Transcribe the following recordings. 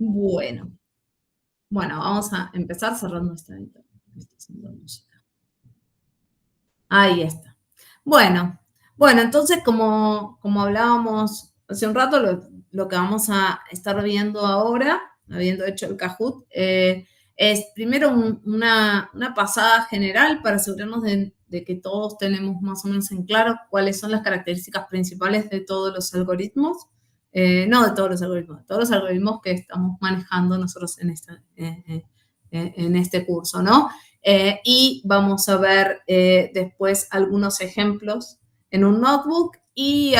Bueno, vamos a empezar cerrando esta música. Ahí está. Bueno, entonces como hablábamos hace un rato, lo que vamos a estar viendo ahora, habiendo hecho el Kahoot, es primero una pasada general para asegurarnos de que todos tenemos más o menos en claro cuáles son las características principales de todos los algoritmos. No de todos los algoritmos que estamos manejando nosotros en este curso, ¿no? Y vamos a ver después algunos ejemplos en un notebook y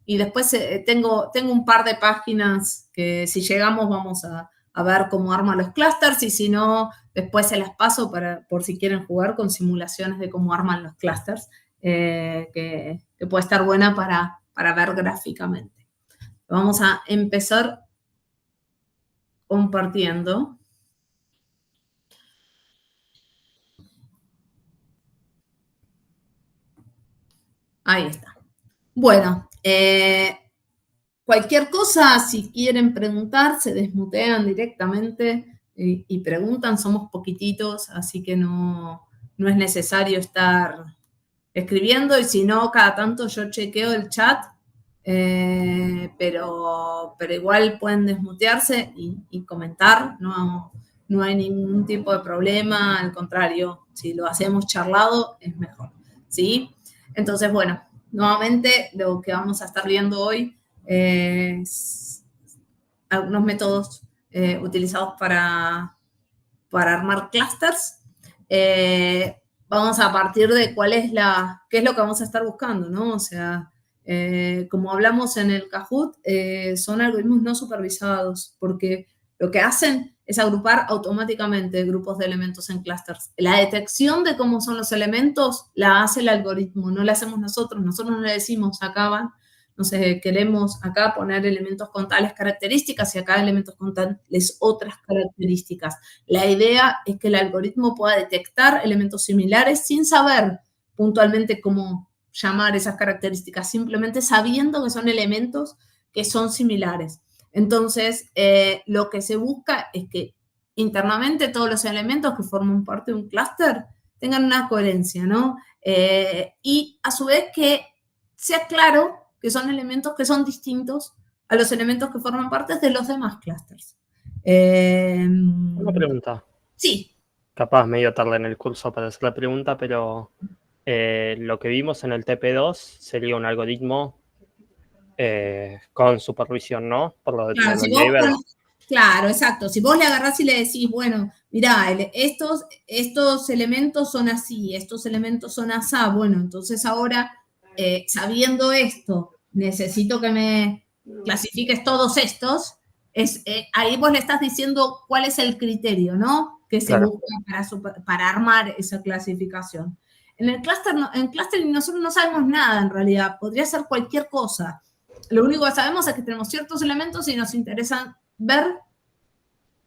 después tengo un par de páginas que si llegamos vamos a ver cómo arman los clusters y si no, después se las paso por si quieren jugar con simulaciones de cómo arman los clusters, que puede estar buena para ver gráficamente. Vamos a empezar compartiendo. Ahí está. Bueno, cualquier cosa, si quieren preguntar, se desmutean directamente y preguntan. Somos poquititos, así que no es necesario estar escribiendo. Y si no, cada tanto yo chequeo el chat, pero igual pueden desmutearse y comentar. No hay ningún tipo de problema. Al contrario, si lo hacemos charlado, es mejor, ¿sí? Entonces, bueno, nuevamente lo que vamos a estar viendo hoy es algunos métodos utilizados para armar clusters. Vamos a partir de qué es lo que vamos a estar buscando, ¿no? O sea, como hablamos en el Kahoot, son algoritmos no supervisados, porque lo que hacen es agrupar automáticamente grupos de elementos en clusters. La detección de cómo son los elementos la hace el algoritmo, no la hacemos nosotros. Nosotros no le decimos, acá van, no sé, queremos acá poner elementos con tales características y acá elementos con tales otras características. La idea es que el algoritmo pueda detectar elementos similares sin saber puntualmente cómo llamar esas características, simplemente sabiendo que son elementos que son similares. Entonces, lo que se busca es que internamente todos los elementos que forman parte de un clúster tengan una coherencia, ¿no? Y a su vez que sea claro que son elementos que son distintos a los elementos que forman parte de los demás clusters. Una pregunta. Sí. Capaz medio tarde en el curso para hacer la pregunta, pero lo que vimos en el TP2 sería un algoritmo con supervisión, ¿no? Por lo de Claro, claro, exacto. Si vos le agarrás y le decís, bueno, mirá, estos elementos son así, estos elementos son asá, bueno, entonces ahora, sabiendo esto, necesito que me clasifiques todos estos, ahí vos le estás diciendo cuál es el criterio, ¿no? Que se busca para armar esa clasificación. En clustering nosotros no sabemos nada en realidad, podría ser cualquier cosa. Lo único que sabemos es que tenemos ciertos elementos y nos interesa ver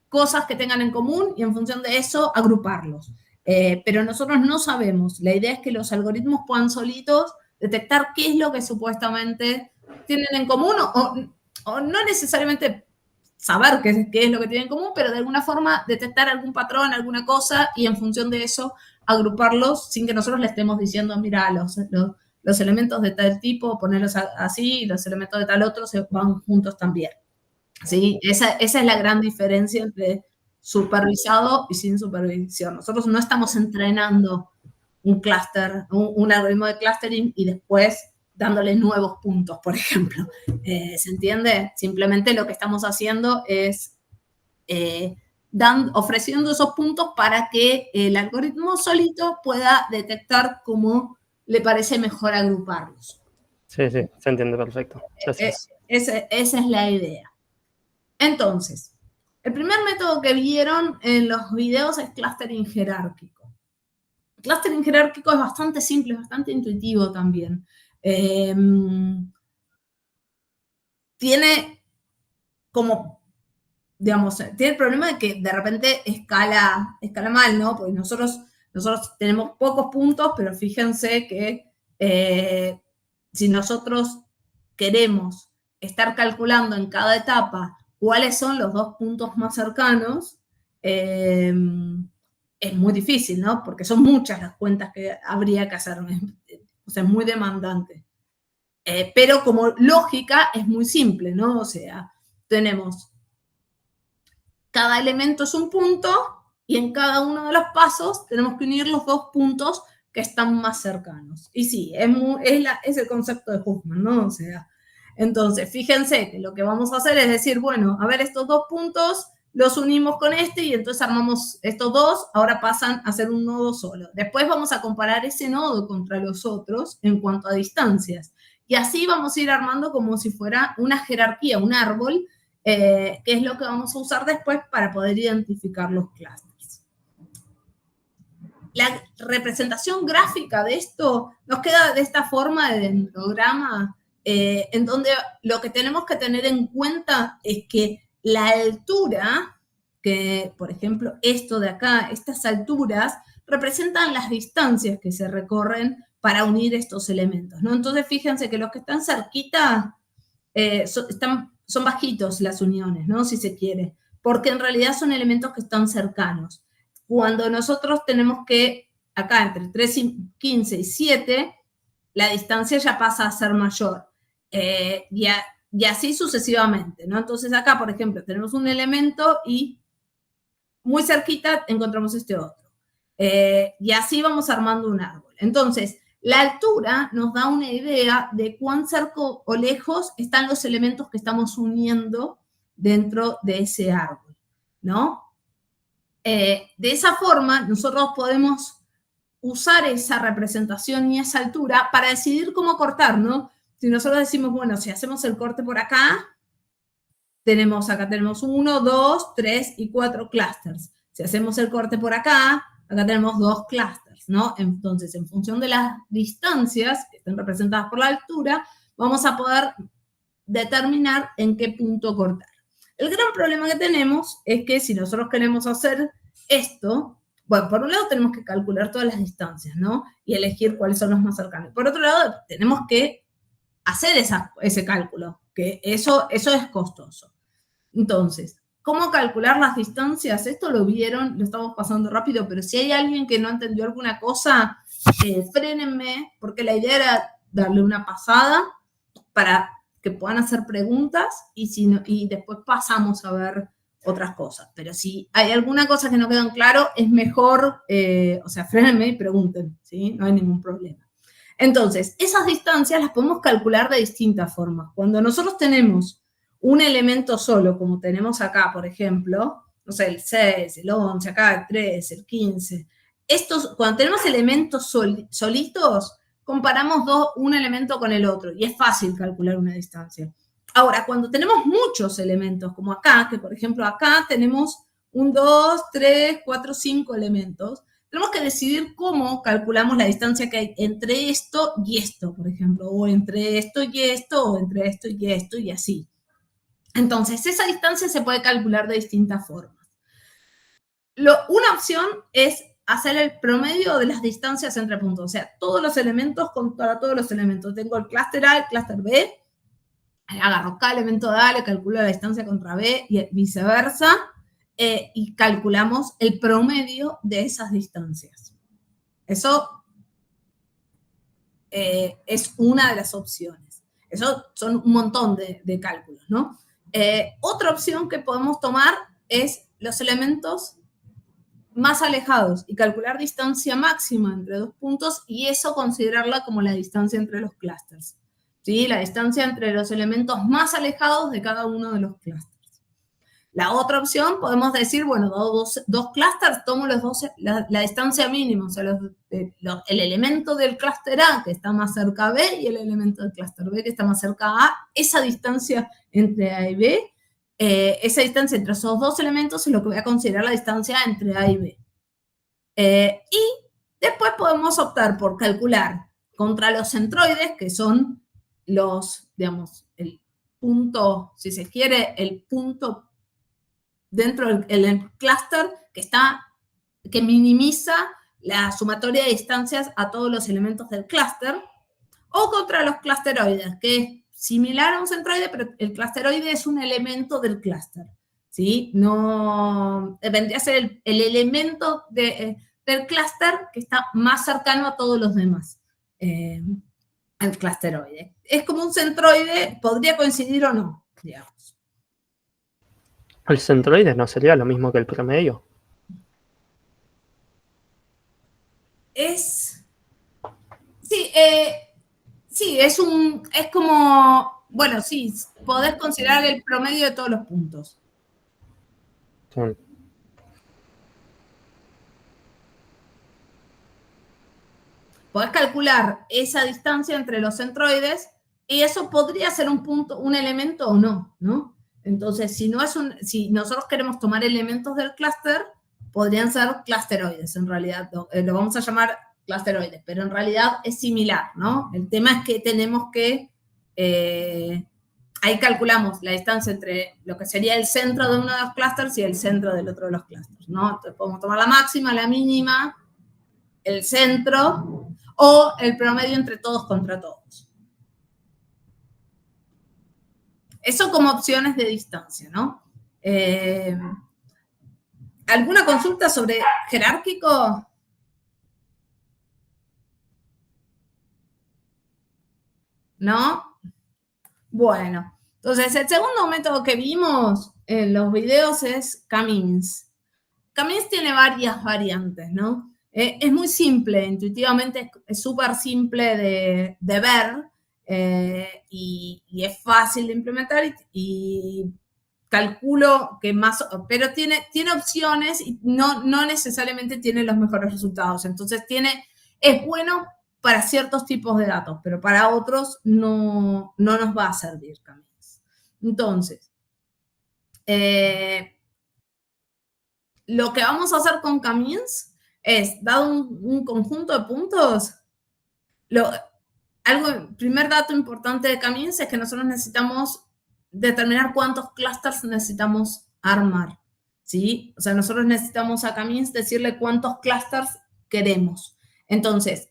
cosas que tengan en común y en función de eso agruparlos. Pero nosotros no sabemos. La idea es que los algoritmos puedan solitos detectar qué es lo que supuestamente tienen en común o no necesariamente saber qué es lo que tienen en común, pero de alguna forma detectar algún patrón, alguna cosa y en función de eso agruparlos sin que nosotros le estemos diciendo, mira, los elementos de tal tipo, ponerlos así, y los elementos de tal otro se van juntos también. ¿Sí? Esa es la gran diferencia entre supervisado y sin supervisión. Nosotros no estamos entrenando un clúster, un algoritmo de clustering y después dándole nuevos puntos, por ejemplo. ¿Se entiende? Simplemente lo que estamos haciendo es ofreciendo esos puntos para que el algoritmo solito pueda detectar cómo le parece mejor agruparlos. Sí, se entiende perfecto. Gracias. Esa es la idea. Entonces, el primer método que vieron en los videos es clustering jerárquico. El clustering jerárquico es bastante simple, es bastante intuitivo también. Tiene como, digamos, tiene el problema de que de repente escala mal, ¿no? Porque nosotros tenemos pocos puntos, pero fíjense que si nosotros queremos estar calculando en cada etapa cuáles son los 2 puntos más cercanos, es muy difícil, ¿no? Porque son muchas las cuentas que habría que hacer, o sea, es muy demandante. Pero como lógica es muy simple, ¿no? O sea, tenemos, cada elemento es un punto y en cada uno de los pasos tenemos que unir los 2 puntos que están más cercanos. Y sí, es el concepto de Huffman, ¿no? O sea, entonces, fíjense que lo que vamos a hacer es decir, bueno, a ver, estos 2 puntos los unimos con este y entonces armamos estos 2, ahora pasan a ser un nodo solo. Después vamos a comparar ese nodo contra los otros en cuanto a distancias. Y así vamos a ir armando como si fuera una jerarquía, un árbol, que es lo que vamos a usar después para poder identificar los clústeres. La representación gráfica de esto nos queda de esta forma de dendrograma, en donde lo que tenemos que tener en cuenta es que la altura, que por ejemplo esto de acá, estas alturas, representan las distancias que se recorren para unir estos elementos, ¿no? Entonces fíjense que los que están cerquita son bajitos las uniones, ¿no? Si se quiere, porque en realidad son elementos que están cercanos. Cuando nosotros tenemos que, acá entre 3, 15 y 7, la distancia ya pasa a ser mayor. Y así sucesivamente, ¿no? Entonces acá, por ejemplo, tenemos un elemento y muy cerquita encontramos este otro. Y así vamos armando un árbol. Entonces, la altura nos da una idea de cuán cerca o lejos están los elementos que estamos uniendo dentro de ese árbol, ¿no? De esa forma, nosotros podemos usar esa representación y esa altura para decidir cómo cortar, ¿no? Si nosotros decimos, bueno, si hacemos el corte por acá, acá tenemos 1, 2, 3 y 4 clústeres. Si hacemos el corte por acá tenemos 2 clústeres, ¿no? Entonces, en función de las distancias que están representadas por la altura, vamos a poder determinar en qué punto cortar. El gran problema que tenemos es que si nosotros queremos hacer esto, bueno, por un lado tenemos que calcular todas las distancias, ¿no? Y elegir cuáles son los más cercanos. Por otro lado, tenemos que hacer ese cálculo, que eso es costoso. Entonces, ¿cómo calcular las distancias? Esto lo vieron, lo estamos pasando rápido, pero si hay alguien que no entendió alguna cosa, frénenme, porque la idea era darle una pasada para que puedan hacer preguntas y después pasamos a ver otras cosas. Pero si hay alguna cosa que no quedan claro, es mejor, o sea, frénenme y pregunten, ¿sí? No hay ningún problema. Entonces, esas distancias las podemos calcular de distintas formas. Cuando nosotros tenemos un elemento solo, como tenemos acá, por ejemplo, no sé, el 6, el 11, acá el 3, el 15, cuando tenemos elementos solitos, comparamos un elemento con el otro y es fácil calcular una distancia. Ahora, cuando tenemos muchos elementos, como acá, que por ejemplo acá tenemos 1, 2, 3, 4, 5 elementos, tenemos que decidir cómo calculamos la distancia que hay entre esto y esto, por ejemplo, o entre esto y esto, o entre esto y esto, y así. Entonces, esa distancia se puede calcular de distintas formas. Una opción es hacer el promedio de las distancias entre puntos, o sea, todos los elementos contra todos los elementos. Tengo el clúster A, el clúster B, agarro cada elemento de A, le calculo la distancia contra B y viceversa, y calculamos el promedio de esas distancias. Eso es una de las opciones. Eso son un montón de cálculos, ¿no? Otra opción que podemos tomar es los elementos más alejados y calcular distancia máxima entre 2 puntos y eso considerarla como la distancia entre los clústeres. ¿Sí? La distancia entre los elementos más alejados de cada uno de los clústeres. La otra opción, podemos decir, bueno, dos clústeres, tomo la distancia mínima, o sea, el elemento del clúster A que está más cerca a B y el elemento del clúster B que está más cerca a A, esa distancia entre A y B, esa distancia entre esos 2 elementos es lo que voy a considerar la distancia entre A y B. Y después podemos optar por calcular contra los centroides, que son los, digamos, el punto, si se quiere, el punto dentro del clúster que minimiza la sumatoria de distancias a todos los elementos del clúster, o contra los clusteroides, que similar a un centroide, pero el clusteroide es un elemento del clúster, ¿sí? No, vendría a ser el elemento del clúster que está más cercano a todos los demás, el clusteroide. Es como un centroide, podría coincidir o no, digamos. ¿El centroide no sería lo mismo que el promedio? Sí, sí, es como, bueno, sí, podés considerar el promedio de todos los puntos. Sí. Podés calcular esa distancia entre los centroides y eso podría ser un punto, un elemento o no, ¿no? Entonces, si nosotros queremos tomar elementos del clúster, podrían ser clusteroides, en realidad, lo vamos a llamar clusteroides, pero en realidad es similar, ¿no? El tema es que tenemos que, ahí calculamos la distancia entre lo que sería el centro de uno de los clústeres y el centro del otro de los clústeres, ¿no? Entonces podemos tomar la máxima, la mínima, el centro o el promedio entre todos contra todos. Eso como opciones de distancia, ¿no? ¿Alguna consulta sobre jerárquico? ¿No? Bueno, entonces el segundo método que vimos en los videos es K-means. K-means tiene varias variantes, ¿no? Es muy simple, intuitivamente es súper simple de ver y es fácil de implementar y calculo que más, pero tiene opciones y no necesariamente tiene los mejores resultados. Entonces es bueno para ciertos tipos de datos, pero para otros no nos va a servir K-means. Entonces, lo que vamos a hacer con K-means es, dado un conjunto de puntos, el primer dato importante de K-means es que nosotros necesitamos determinar cuántos clusters necesitamos armar, ¿sí? O sea, nosotros necesitamos a K-means decirle cuántos clusters queremos. Entonces,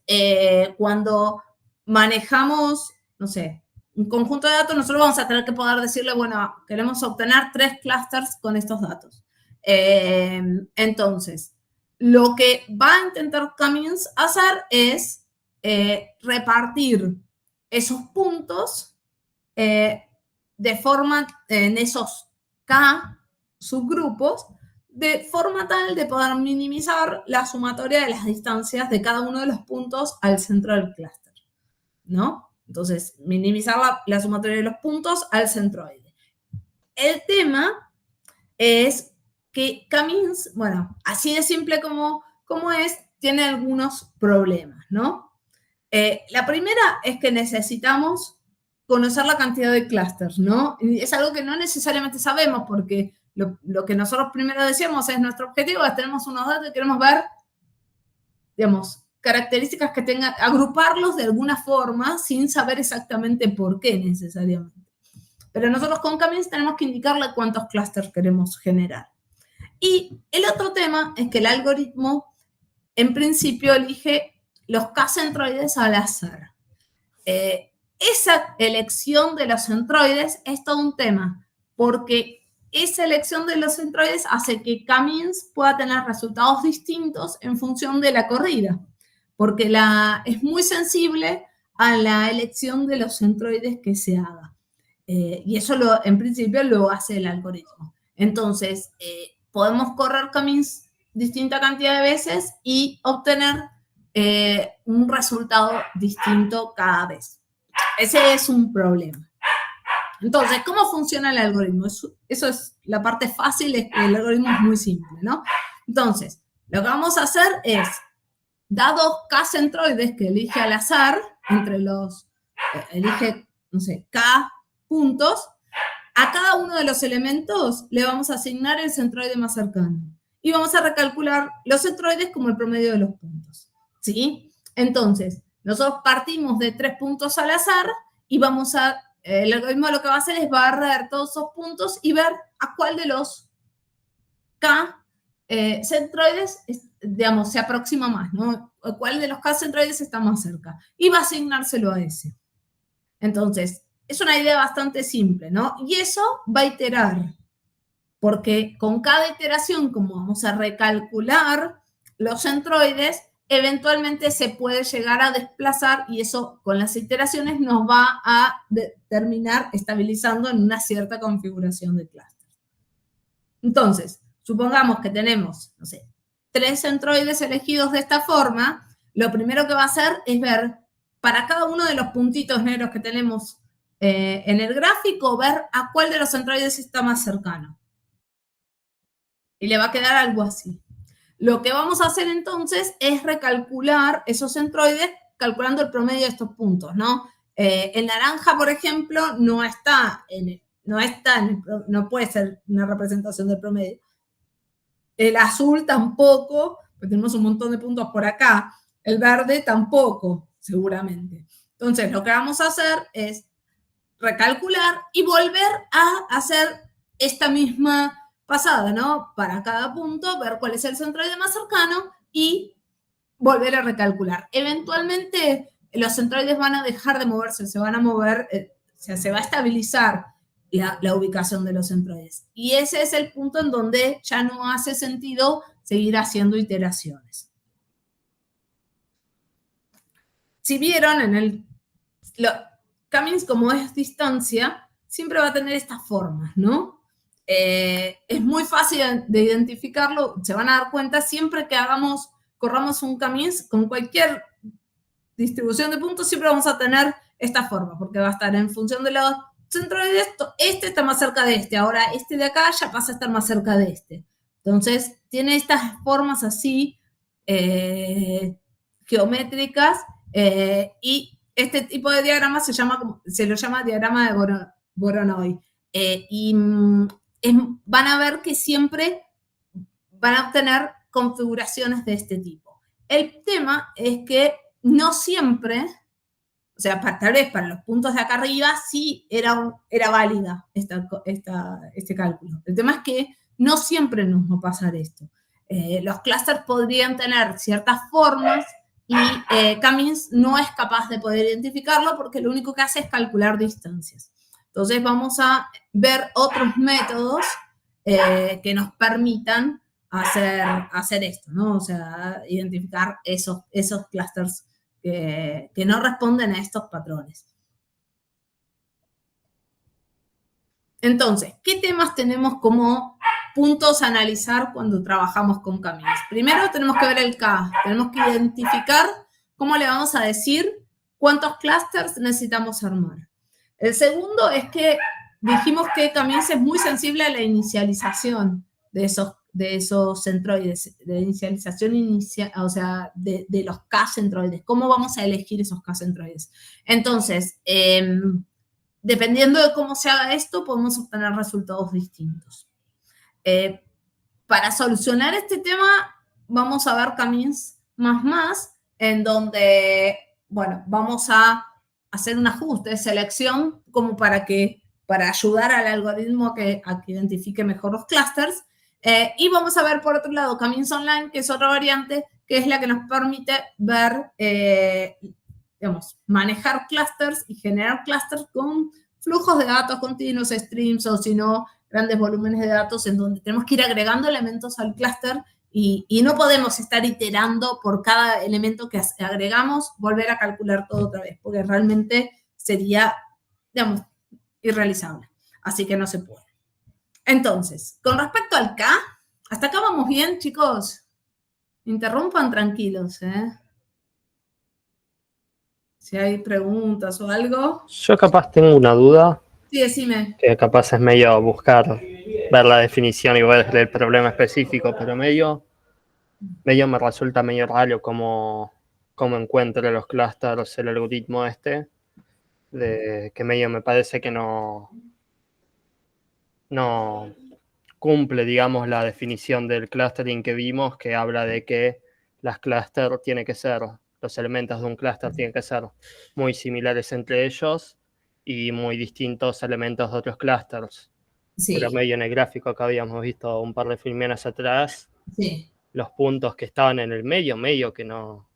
cuando manejamos, no sé, un conjunto de datos, nosotros vamos a tener que poder decirle, bueno, queremos obtener 3 clusters con estos datos. Entonces, lo que va a intentar K-means hacer es repartir esos puntos de forma, en esos K subgrupos, de forma tal de poder minimizar la sumatoria de las distancias de cada uno de los puntos al centro del clúster, ¿no? Entonces, minimizar la sumatoria de los puntos al centroide. El tema es que K-means, bueno, así de simple como es, tiene algunos problemas, ¿no? La primera es que necesitamos conocer la cantidad de clústeres, ¿no? Y es algo que no necesariamente sabemos porque lo que nosotros primero decíamos es nuestro objetivo, es tenemos unos datos y queremos ver, digamos, características que tengan, agruparlos de alguna forma sin saber exactamente por qué necesariamente. Pero nosotros con K-means tenemos que indicarle cuántos clústeres queremos generar. Y el otro tema es que el algoritmo, en principio, elige los K-centroides al azar. Esa elección de los centroides es todo un tema, porque esa elección de los centroides hace que K-means pueda tener resultados distintos en función de la corrida, porque es muy sensible a la elección de los centroides que se haga. Y eso en principio lo hace el algoritmo. Entonces, podemos correr K-means distinta cantidad de veces y obtener un resultado distinto cada vez. Ese es un problema. Entonces, ¿cómo funciona el algoritmo? Eso es la parte fácil, es que el algoritmo es muy simple, ¿no? Entonces, lo que vamos a hacer es, dados K centroides que elige al azar, elige, no sé, K puntos, a cada uno de los elementos le vamos a asignar el centroide más cercano. Y vamos a recalcular los centroides como el promedio de los puntos, ¿sí? Entonces, nosotros partimos de 3 puntos al azar y el algoritmo lo que va a hacer es barrer todos esos puntos y ver a cuál de los K centroides, digamos, se aproxima más, ¿no? ¿Cuál de los K centroides está más cerca? Y va a asignárselo a ese. Entonces, es una idea bastante simple, ¿no? Y eso va a iterar, porque con cada iteración, como vamos a recalcular los centroides, eventualmente se puede llegar a desplazar y eso con las iteraciones nos va a terminar estabilizando en una cierta configuración de clúster. Entonces, supongamos que tenemos, no sé, 3 centroides elegidos de esta forma, lo primero que va a hacer es ver para cada uno de los puntitos negros que tenemos en el gráfico, ver a cuál de los centroides está más cercano. Y le va a quedar algo así. Lo que vamos a hacer entonces es recalcular esos centroides calculando el promedio de estos puntos, ¿no? El naranja, por ejemplo, no puede ser una representación del promedio. El azul tampoco, pues tenemos un montón de puntos por acá. El verde tampoco, seguramente. Entonces, lo que vamos a hacer es recalcular y volver a hacer esta misma pasada, ¿no? Para cada punto, ver cuál es el centroide más cercano y volver a recalcular. Eventualmente, los centroides van a dejar de moverse, se van a mover, se va a estabilizar la ubicación de los centroides. Y ese es el punto en donde ya no hace sentido seguir haciendo iteraciones. Si vieron en el Cummings, como es distancia, siempre va a tener estas formas, ¿no? Es muy fácil de identificarlo, se van a dar cuenta siempre que corramos un Cummings con cualquier distribución de puntos, siempre vamos a tener esta forma, porque va a estar en función de los centroides, este está más cerca de este, ahora este de acá ya pasa a estar más cerca de este. Entonces, tiene estas formas así, geométricas, y este tipo de diagrama se lo llama diagrama de Voronoi. Van a ver que siempre van a obtener configuraciones de este tipo. El tema es que no siempre, o sea, tal vez para los puntos de acá arriba sí era válida este cálculo. El tema es que no siempre nos va a pasar esto. Los clústeres podrían tener ciertas formas y Cummings no es capaz de poder identificarlo porque lo único que hace es calcular distancias. Entonces vamos a ver otros métodos que nos permitan hacer esto, ¿no? O sea, identificar esos clústeres que no responden a estos patrones. Entonces, ¿qué temas tenemos como puntos a analizar cuando trabajamos con Cummings? Primero tenemos que ver el K, tenemos que identificar cómo le vamos a decir cuántos clústeres necesitamos armar. El segundo es que dijimos que Cummings es muy sensible a la inicialización de esos centroides, de inicialización inicial, o sea, de los K-centroides. ¿Cómo vamos a elegir esos K-centroides? Entonces, dependiendo de cómo se haga esto, podemos obtener resultados distintos. Para solucionar este tema, vamos a ver Cummings más, en donde, bueno, vamos a hacer un ajuste de selección como para ayudar al algoritmo a que identifique mejor los clústeres. Y vamos a ver, por otro lado, Cummings Online, que es otra variante, que es la que nos permite ver, manejar clústeres y generar clústeres con flujos de datos continuos, streams, o si no, grandes volúmenes de datos en donde tenemos que ir agregando elementos al clúster y no podemos estar iterando por cada elemento que agregamos, volver a calcular todo otra vez, porque realmente sería, irrealizable. Así que no se puede. Entonces, con respecto al K, hasta acá vamos bien, chicos. Interrumpan tranquilos, Si hay preguntas o algo. Yo capaz tengo una duda. Sí, decime. Que capaz es medio buscar, ver la definición y ver el problema específico, pero medio me resulta medio raro cómo encuentra los clústeres el algoritmo que medio me parece que no cumple, digamos, la definición del clustering que vimos, que habla de que los elementos de un clúster tienen que ser muy similares entre ellos y muy distintos elementos de otros clústeres. Sí. Pero medio en el gráfico que habíamos visto un par de filmones atrás, sí. Los puntos que estaban en el medio que no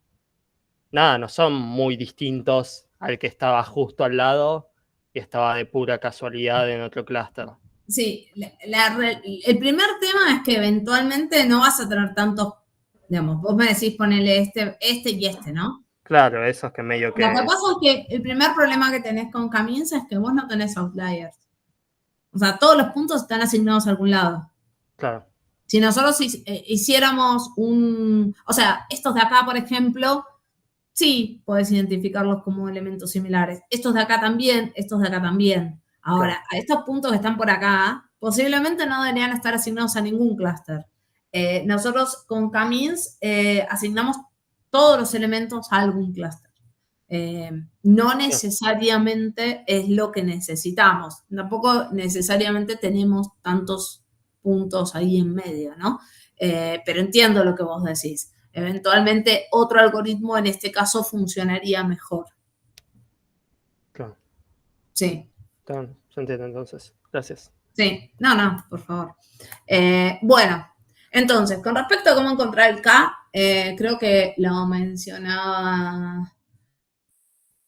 son muy distintos al que estaba justo al lado y estaba de pura casualidad en otro clúster. Sí, el primer tema es que eventualmente no vas a tener tantos, digamos, vos me decís ponele este y este, ¿no? Claro, eso es que medio que... Lo que pasa es que el primer problema que tenés con Camins es que vos no tenés outliers. O sea, todos los puntos están asignados a algún lado. Claro. Si nosotros hiciéramos o sea, estos de acá, por ejemplo, sí, podés identificarlos como elementos similares. Estos de acá también, estos de acá también. Ahora, Claro. a estos puntos que están por acá, posiblemente no deberían estar asignados a ningún clúster. Nosotros con Camins asignamos todos los elementos a algún clúster. No necesariamente es lo que necesitamos. Tampoco necesariamente tenemos tantos puntos ahí en medio, ¿no? Pero entiendo lo que vos decís. Eventualmente otro algoritmo en este caso funcionaría mejor. Claro. Sí. Se entiende entonces. Gracias. Sí, no, por favor. Bueno, entonces, con respecto a cómo encontrar el K, creo que lo mencionaba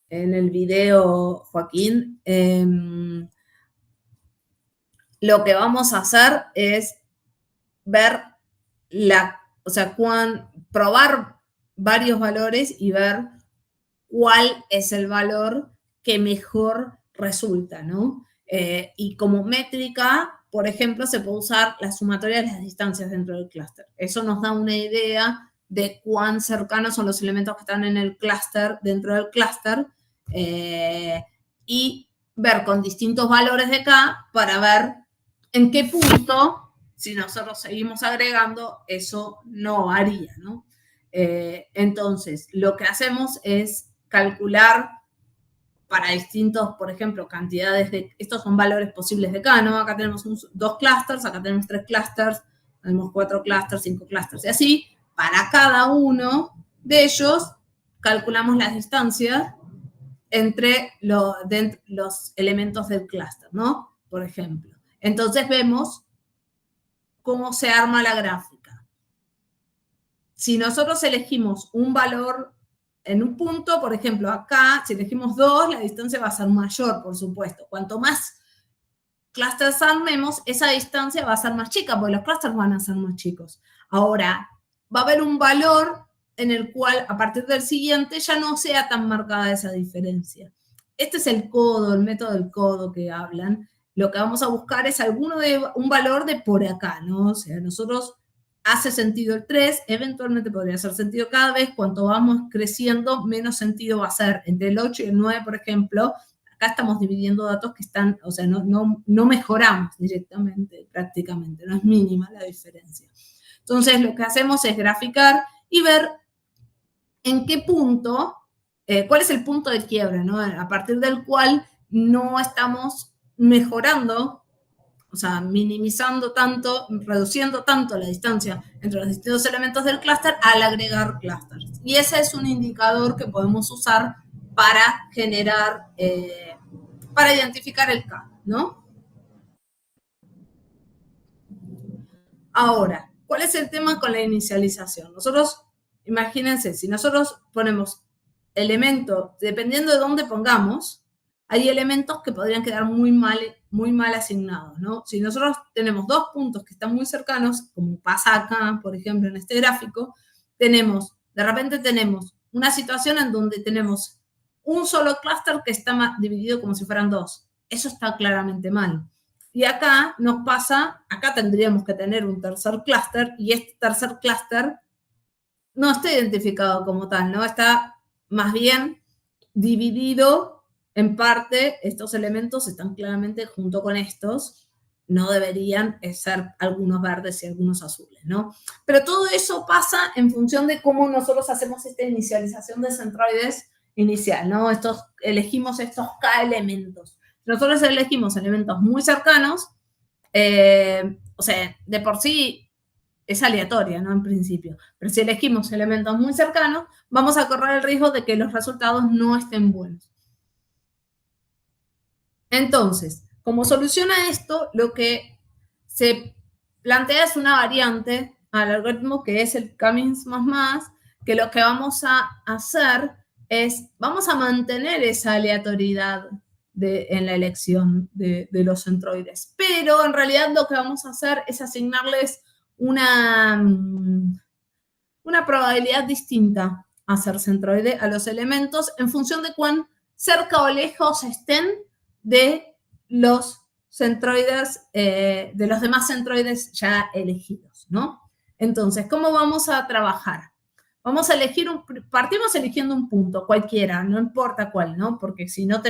en el video Joaquín. Lo que vamos a hacer es ver o sea, probar varios valores y ver cuál es el valor que mejor resulta, ¿no? Y como métrica, por ejemplo, se puede usar la sumatoria de las distancias dentro del clúster. Eso nos da una idea de cuán cercanos son los elementos que están en el clúster, dentro del clúster, y ver con distintos valores de K para ver en qué punto, si nosotros seguimos agregando, eso no varía, ¿no? Entonces, lo que hacemos es calcular para distintos, por ejemplo, cantidades estos son valores posibles de K, ¿no? Acá tenemos 2 clústeres, acá tenemos 3 clústeres, tenemos 4 clústeres, 5 clústeres, y así, para cada uno de ellos, calculamos las distancias entre los elementos del clúster, ¿no? Por ejemplo. Entonces vemos cómo se arma la gráfica. Si nosotros elegimos un valor en un punto, por ejemplo, acá, si elegimos 2, la distancia va a ser mayor, por supuesto. Cuanto más clústeres armemos, esa distancia va a ser más chica, porque los clústeres van a ser más chicos. Ahora, va a haber un valor en el cual, a partir del siguiente, ya no sea tan marcada esa diferencia. Este es el codo, el método del codo que hablan. Lo que vamos a buscar es un valor de por acá, ¿no? O sea, nosotros hace sentido el 3, eventualmente podría hacer sentido cada vez, cuanto vamos creciendo, menos sentido va a ser. Entre el 8 y el 9, por ejemplo, acá estamos dividiendo datos que están, o sea, no mejoramos directamente, prácticamente, no es mínima la diferencia. Entonces, lo que hacemos es graficar y ver en qué punto, cuál es el punto de quiebre, ¿no? A partir del cual no estamos mejorando, o sea, minimizando tanto, reduciendo tanto la distancia entre los distintos elementos del clúster al agregar clústeres. Y ese es un indicador que podemos usar para generar, para identificar el K, ¿no? Ahora, ¿cuál es el tema con la inicialización? Nosotros, imagínense, si nosotros ponemos elementos, dependiendo de dónde pongamos, hay elementos que podrían quedar muy mal asignados, ¿no? Si nosotros tenemos 2 puntos que están muy cercanos, como pasa acá, por ejemplo, en este gráfico, de repente tenemos una situación en donde tenemos un solo clúster que está dividido como si fueran 2. Eso está claramente mal. Y acá nos pasa, acá tendríamos que tener un tercer clúster y este tercer clúster no está identificado como tal, ¿no? Está más bien dividido en parte, estos elementos están claramente junto con estos, no deberían ser algunos verdes y algunos azules, ¿no? Pero todo eso pasa en función de cómo nosotros hacemos esta inicialización de centroides inicial, ¿no? Elegimos estos K elementos. Nosotros elegimos elementos muy cercanos, o sea, de por sí es aleatoria, ¿no? En principio. Pero si elegimos elementos muy cercanos, vamos a correr el riesgo de que los resultados no estén buenos. Entonces, como solución a esto, lo que se plantea es una variante al algoritmo que es el Camins++, que lo que vamos a hacer es, vamos a mantener esa aleatoriedad en la elección de los centroides. Pero en realidad lo que vamos a hacer es asignarles una probabilidad distinta a ser centroide a los elementos en función de cuán cerca o lejos estén de los centroides, de los demás centroides ya elegidos, ¿no? Entonces, ¿cómo vamos a trabajar? Vamos a elegir partimos eligiendo un punto, cualquiera, no importa cuál, ¿no? Porque si no,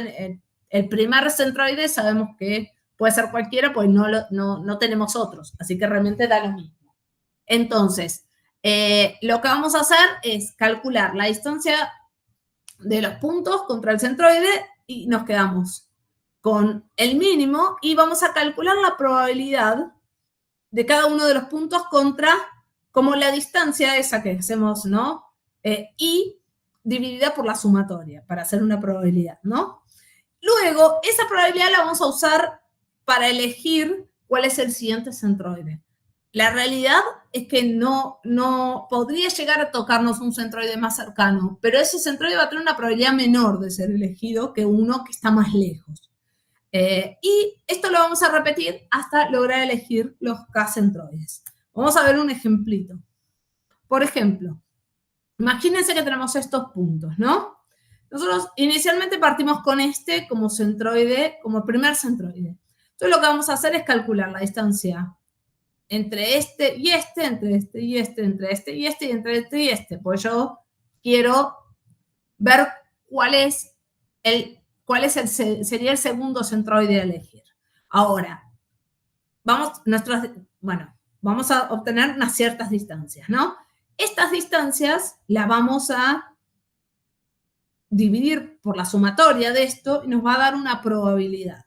el primer centroide sabemos que puede ser cualquiera, pues no tenemos otros, así que realmente da lo mismo. Entonces, lo que vamos a hacer es calcular la distancia de los puntos contra el centroide y nos quedamos con el mínimo y vamos a calcular la probabilidad de cada uno de los puntos contra como la distancia esa que hacemos, ¿no? Y dividida por la sumatoria para hacer una probabilidad, ¿no? Luego, esa probabilidad la vamos a usar para elegir cuál es el siguiente centroide. La realidad es que no podría llegar a tocarnos un centroide más cercano, pero ese centroide va a tener una probabilidad menor de ser elegido que uno que está más lejos. Y esto lo vamos a repetir hasta lograr elegir los K centroides. Vamos a ver un ejemplito. Por ejemplo, imagínense que tenemos estos puntos, ¿no? Nosotros inicialmente partimos con este como centroide, como primer centroide. Entonces lo que vamos a hacer es calcular la distancia entre este y este, entre este y este, entre este y este, y entre este y este. Pues yo quiero ver cuál sería el segundo centroide a elegir. Ahora, vamos a obtener unas ciertas distancias, ¿no? Estas distancias las vamos a dividir por la sumatoria de esto y nos va a dar una probabilidad.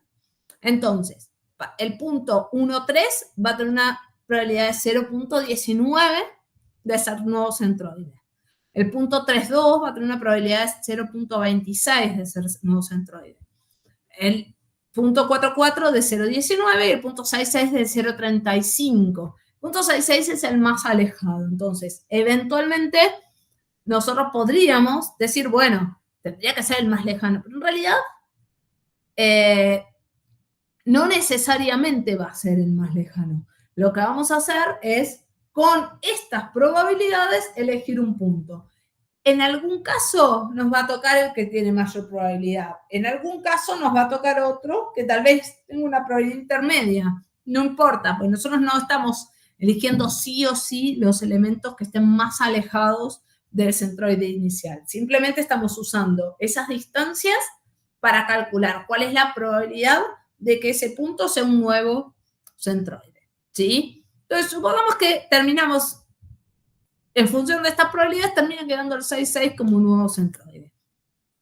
Entonces, el punto 1, 3 va a tener una probabilidad de 0.19 de ser nuevo centroide. El punto 3,2 va a tener una probabilidad de 0.26 de ser nuevo centroide. El punto 4,4 de 0.19 y el punto 6,6 de 0.35. El punto 6,6 es el más alejado. Entonces, eventualmente, nosotros podríamos decir, bueno, tendría que ser el más lejano, pero en realidad no necesariamente va a ser el más lejano. Lo que vamos a hacer es, con estas probabilidades, elegir un punto. En algún caso nos va a tocar el que tiene mayor probabilidad. En algún caso nos va a tocar otro que tal vez tenga una probabilidad intermedia. No importa, pues nosotros no estamos eligiendo sí o sí los elementos que estén más alejados del centroide inicial. Simplemente estamos usando esas distancias para calcular cuál es la probabilidad de que ese punto sea un nuevo centroide, ¿sí? Entonces, supongamos que terminamos, en función de estas probabilidades, termina quedando el 6,6 como un nuevo centroide.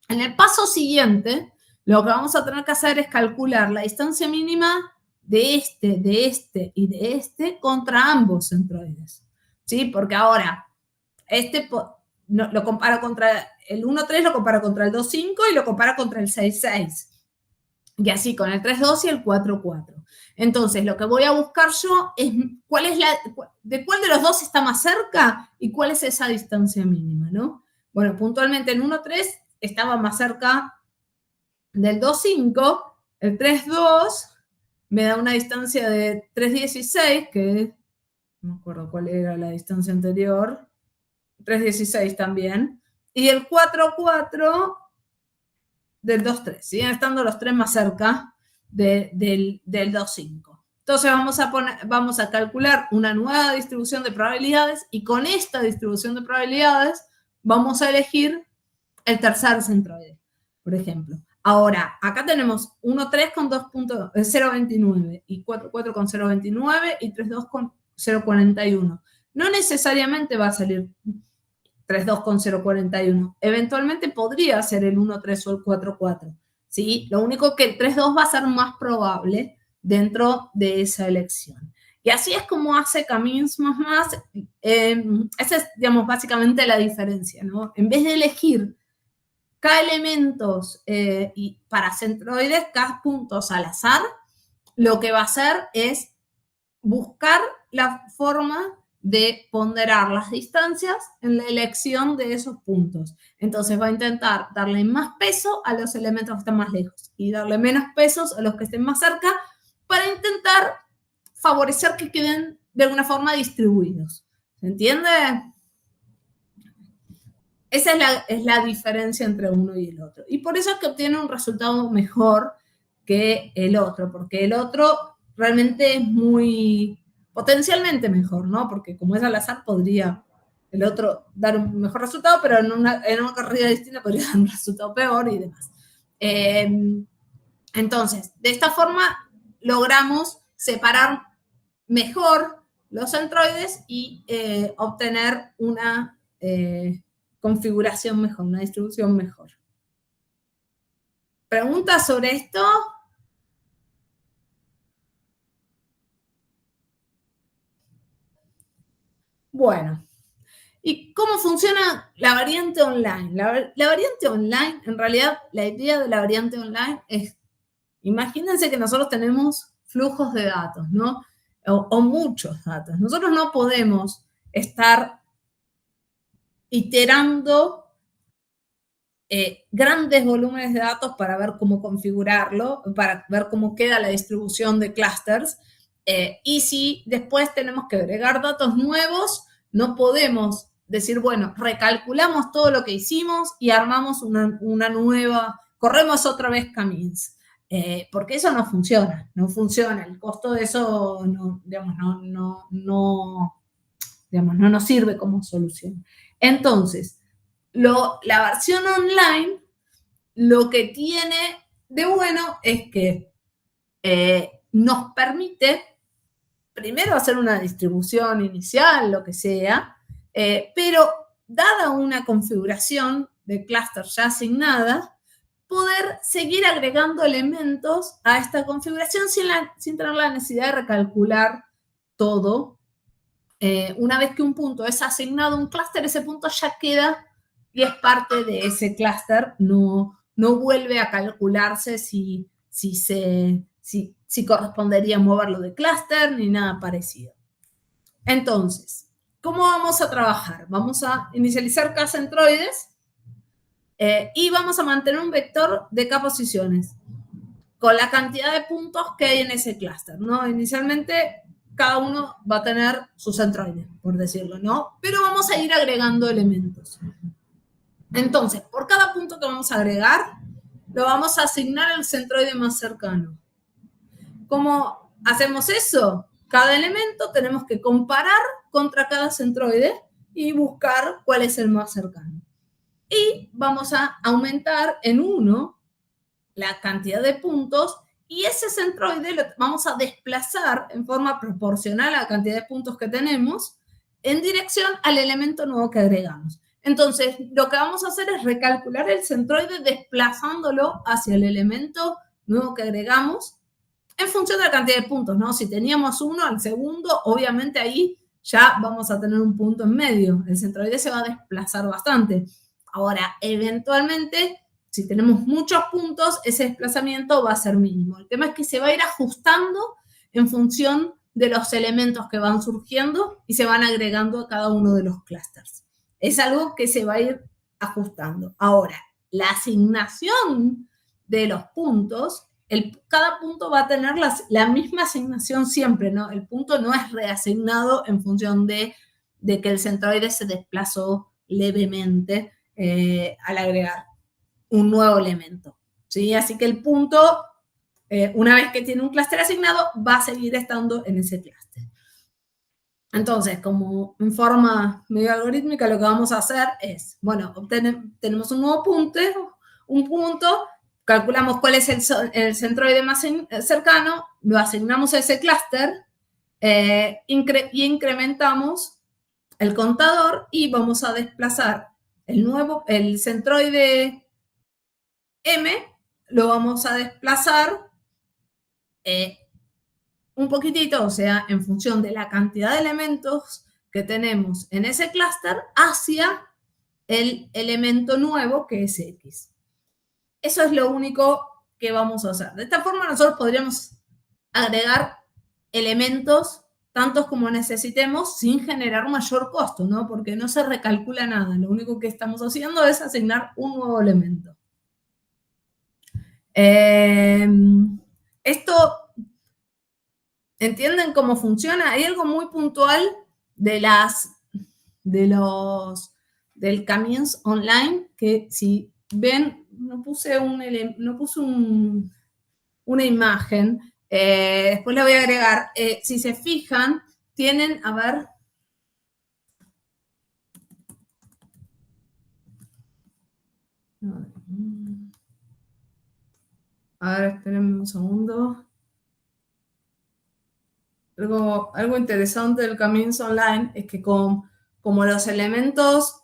En el paso siguiente, lo que vamos a tener que hacer es calcular la distancia mínima de este y de este contra ambos centroides, ¿sí? Porque ahora, lo comparo contra el 1,3, lo comparo contra el 2,5 y lo comparo contra el 6,6. Y así con el 3,2 y el 4,4. Entonces, lo que voy a buscar yo es de cuál de los dos está más cerca y cuál es esa distancia mínima, ¿no? Bueno, puntualmente el 1,3 estaba más cerca del 2,5, el 3,2 me da una distancia de 3,16, que no me acuerdo cuál era la distancia anterior, 3,16 también, y el 4,4 del 2,3, siguen estando los tres más cerca del 2,5. Entonces vamos a calcular una nueva distribución de probabilidades y con esta distribución de probabilidades vamos a elegir el tercer centroide, por ejemplo. Ahora, acá tenemos 1,3 con 0,29 y 4,4 con 0,29 y 3,2 con 0,41. No necesariamente va a salir 3,2 con 0,41. Eventualmente podría ser el 1,3 o el 4,4. ¿Sí? Lo único que el 3,2 va a ser más probable dentro de esa elección. Y así es como hace Camin's más. Esa es, digamos, básicamente la diferencia, ¿no? En vez de elegir K elementos y para centroides, K puntos al azar, lo que va a hacer es buscar la forma de ponderar las distancias en la elección de esos puntos. Entonces va a intentar darle más peso a los elementos que están más lejos y darle menos pesos a los que estén más cerca para intentar favorecer que queden de alguna forma distribuidos. ¿Se entiende? Esa es la diferencia entre uno y el otro. Y por eso es que obtiene un resultado mejor que el otro, porque el otro realmente es muy potencialmente mejor, ¿no? Porque como es al azar, podría el otro dar un mejor resultado, pero en una carrera distinta podría dar un resultado peor y demás. Entonces, de esta forma logramos separar mejor los centroides y obtener una configuración mejor, una distribución mejor. ¿Preguntas sobre esto? Bueno, ¿y cómo funciona la variante online? La variante online, en realidad, la idea de la variante online es, imagínense que nosotros tenemos flujos de datos, ¿no? O muchos datos. Nosotros no podemos estar iterando grandes volúmenes de datos para ver cómo configurarlo, para ver cómo queda la distribución de clusters. Y si después tenemos que agregar datos nuevos, no podemos decir, bueno, recalculamos todo lo que hicimos y armamos una nueva, corremos otra vez camins. Porque eso no funciona, no funciona. El costo de eso no, digamos, no nos sirve como solución. Entonces, la versión online lo que tiene de bueno es que nos permite primero hacer una distribución inicial, lo que sea, pero dada una configuración de clúster ya asignada, poder seguir agregando elementos a esta configuración sin tener la necesidad de recalcular todo. Una vez que un punto es asignado a un clúster, ese punto ya queda y es parte de ese clúster, no vuelve a calcularse si correspondería moverlo de clúster ni nada parecido. Entonces, ¿cómo vamos a trabajar? Vamos a inicializar K centroides y vamos a mantener un vector de K posiciones con la cantidad de puntos que hay en ese clúster, ¿no? Inicialmente cada uno va a tener su centroide, por decirlo, ¿no? Pero vamos a ir agregando elementos. Entonces, por cada punto que vamos a agregar, lo vamos a asignar al centroide más cercano. ¿Cómo hacemos eso? Cada elemento tenemos que comparar contra cada centroide y buscar cuál es el más cercano. Y vamos a aumentar en 1 la cantidad de puntos y ese centroide lo vamos a desplazar en forma proporcional a la cantidad de puntos que tenemos en dirección al elemento nuevo que agregamos. Entonces, lo que vamos a hacer es recalcular el centroide desplazándolo hacia el elemento nuevo que agregamos en función de la cantidad de puntos, ¿no? Si teníamos 1 al segundo, obviamente ahí ya vamos a tener un punto en medio. El centroide se va a desplazar bastante. Ahora, eventualmente, si tenemos muchos puntos, ese desplazamiento va a ser mínimo. El tema es que se va a ir ajustando en función de los elementos que van surgiendo y se van agregando a cada uno de los clústeres. Es algo que se va a ir ajustando. Ahora, la asignación de los puntos, cada punto va a tener la misma asignación siempre, ¿no? El punto no es reasignado en función de que el centroide se desplazó levemente al agregar un nuevo elemento, ¿sí? Así que el punto, una vez que tiene un clúster asignado, va a seguir estando en ese clúster. Entonces, como en forma medio algorítmica, lo que vamos a hacer es, bueno, tenemos un nuevo punto, calculamos cuál es el centroide más cercano, lo asignamos a ese clúster y incrementamos el contador y vamos a desplazar el centroide M, lo vamos a desplazar un poquitito, o sea, en función de la cantidad de elementos que tenemos en ese clúster hacia el elemento nuevo que es X. Eso es lo único que vamos a hacer. De esta forma nosotros podríamos agregar elementos tantos como necesitemos sin generar mayor costo, ¿no? Porque no se recalcula nada. Lo único que estamos haciendo es asignar un nuevo elemento. Esto, ¿entienden cómo funciona? Hay algo muy puntual del Camins Online, que si ven, no puse una imagen, después la voy a agregar. Si se fijan, tienen, a ver, espérenme un segundo. Algo interesante del Camins Online es que como los elementos,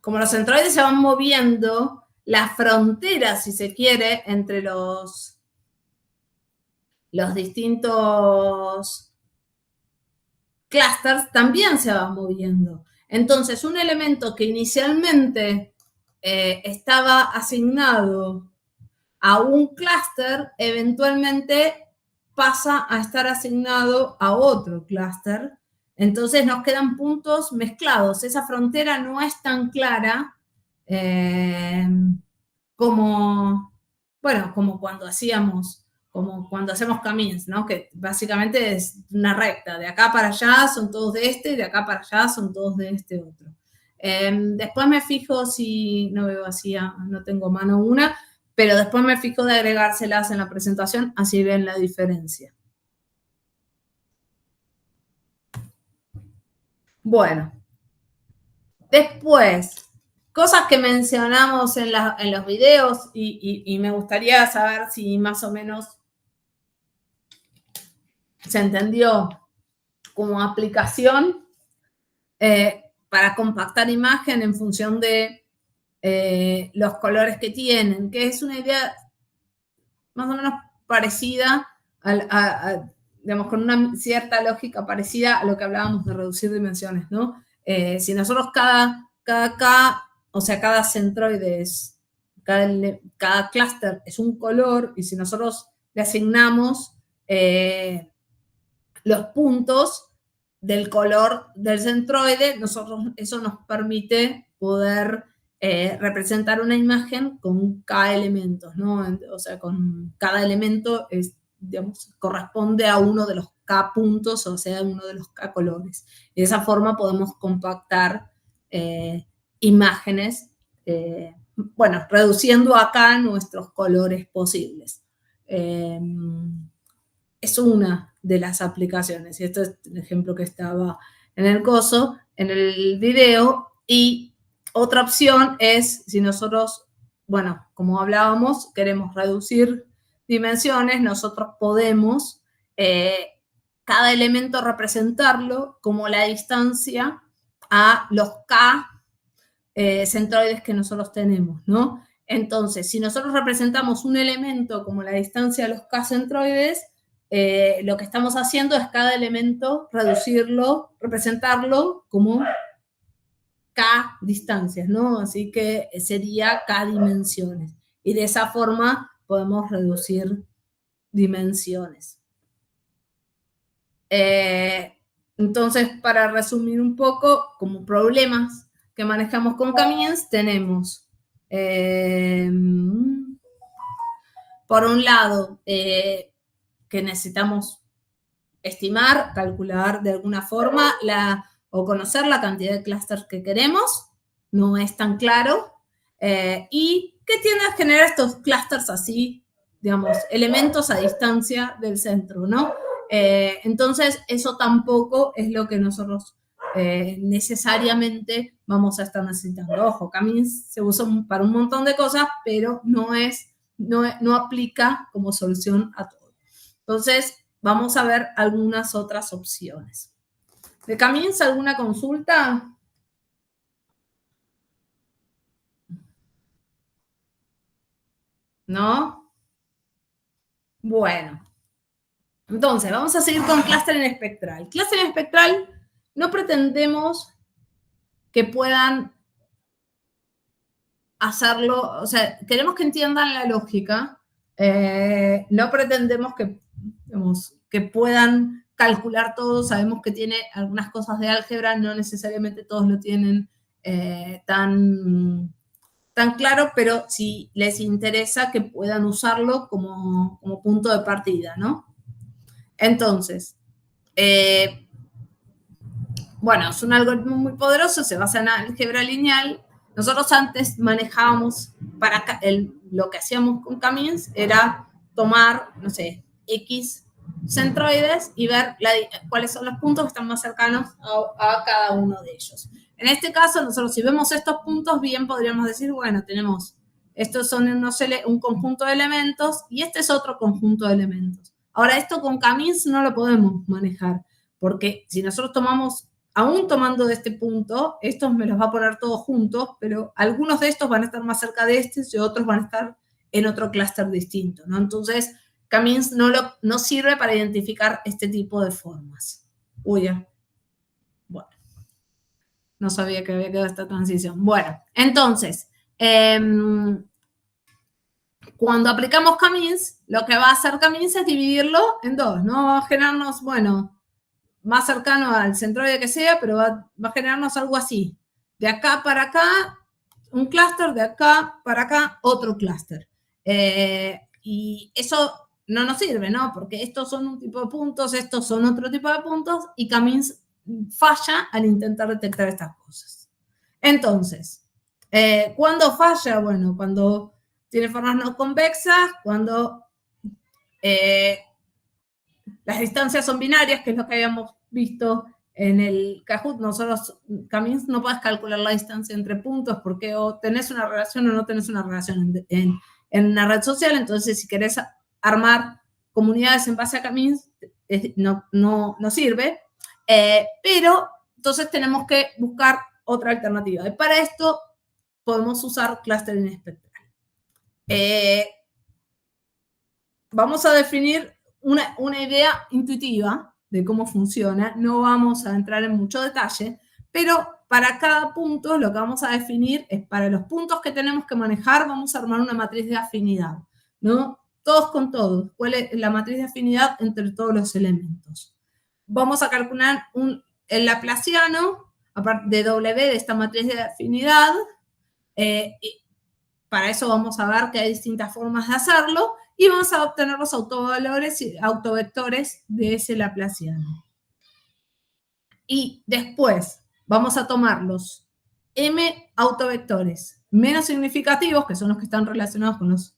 como los centroides se van moviendo, la frontera, si se quiere, entre los distintos clusters también se va moviendo. Entonces, un elemento que inicialmente estaba asignado a un clúster, eventualmente pasa a estar asignado a otro clúster. Entonces nos quedan puntos mezclados. Esa frontera no es tan clara como cuando hacemos Camins, ¿no? Que básicamente es una recta. De acá para allá son todos de este, y de acá para allá son todos de este otro. Después me fijo si, no veo así, no tengo mano una, pero después me fijo de agregárselas en la presentación, así ven la diferencia. Bueno, después, cosas que mencionamos en los videos y me gustaría saber si más o menos se entendió como aplicación para compactar imagen en función de los colores que tienen, que es una idea más o menos parecida digamos, con una cierta lógica parecida a lo que hablábamos de reducir dimensiones, ¿no? Si nosotros cada centroide cada clúster es un color, y si nosotros le asignamos los puntos del color del centroide, eso nos permite poder representar una imagen con K elementos, ¿no? O sea, con cada elemento corresponde a uno de los K puntos, o sea, uno de los K colores. Y de esa forma podemos compactar imágenes, reduciendo acá nuestros colores posibles. Es una de las aplicaciones, y esto es el ejemplo que estaba en el video. Y otra opción es, si nosotros, como hablábamos, queremos reducir dimensiones, nosotros podemos cada elemento representarlo como la distancia a los K centroides que nosotros tenemos, ¿no? Entonces, si nosotros representamos un elemento como la distancia a los K centroides, lo que estamos haciendo es cada elemento reducirlo, representarlo como K distancias, ¿no? Así que sería K dimensiones. Y de esa forma podemos reducir dimensiones. Entonces, para resumir un poco, como problemas que manejamos con Camins, tenemos, por un lado, que necesitamos estimar, calcular de alguna forma o conocer la cantidad de clústeres que queremos, no es tan claro, y que tiende a generar estos clústeres así, digamos, elementos a distancia del centro, ¿no? Entonces, eso tampoco es lo que nosotros necesariamente vamos a estar necesitando. Ojo, Camins se usa para un montón de cosas, pero no aplica como solución a todo. Entonces, vamos a ver algunas otras opciones. ¿De Camins alguna consulta? ¿No? Bueno. Entonces, vamos a seguir con clustering espectral. Clustering espectral no pretendemos que puedan hacerlo, o sea, queremos que entiendan la lógica No pretendemos que, digamos, que puedan calcular todo, sabemos que tiene algunas cosas de álgebra, no necesariamente todos lo tienen tan claro, pero si les interesa que puedan usarlo como punto de partida, ¿no? Entonces, bueno, es un algoritmo muy poderoso, se basa en álgebra lineal. Nosotros antes manejábamos, lo que hacíamos con K-means era tomar, no sé, X centroides y ver cuáles son los puntos que están más cercanos a cada uno de ellos. En este caso, nosotros si vemos estos puntos, bien podríamos decir, bueno, tenemos, estos son un conjunto de elementos y este es otro conjunto de elementos. Ahora, esto con K-means no lo podemos manejar, porque si nosotros tomamos, aún tomando de este punto, estos me los va a poner todos juntos, pero algunos de estos van a estar más cerca de este y otros van a estar en otro clúster distinto, ¿no? Entonces, K-means no sirve para identificar este tipo de formas. Uy, ya. Bueno, no sabía que había quedado esta transición. Bueno, entonces, cuando aplicamos K-means, lo que va a hacer K-means es dividirlo en dos, ¿no? Va a generarnos, bueno, más cercano al centroide que sea, pero va a generarnos algo así. De acá para acá, un clúster, de acá para acá, otro clúster. Y eso no nos sirve, ¿no? Porque estos son un tipo de puntos, estos son otro tipo de puntos, y K-means falla al intentar detectar estas cosas. Entonces, ¿cuándo falla? Bueno, cuando tiene formas no convexas, cuando las distancias son binarias, que es lo que habíamos visto en el Kahoot. Nosotros, K-means, no puedes calcular la distancia entre puntos porque o tenés una relación o no tenés una relación en una red social. Entonces, si querés armar comunidades en base a K-means, no sirve. Pero entonces tenemos que buscar otra alternativa. Y para esto podemos usar clustering espectral. Vamos a definir una idea intuitiva de cómo funciona. No vamos a entrar en mucho detalle, pero para cada punto lo que vamos a definir es, para los puntos que tenemos que manejar, vamos a armar una matriz de afinidad, ¿no? Todos con todos. ¿Cuál es la matriz de afinidad entre todos los elementos? Vamos a calcular el laplaciano de W de esta matriz de afinidad. Para eso vamos a ver que hay distintas formas de hacerlo y vamos a obtener los autovalores y autovectores de ese laplaciano. Y después vamos a tomar los m autovectores menos significativos, que son los que están relacionados con los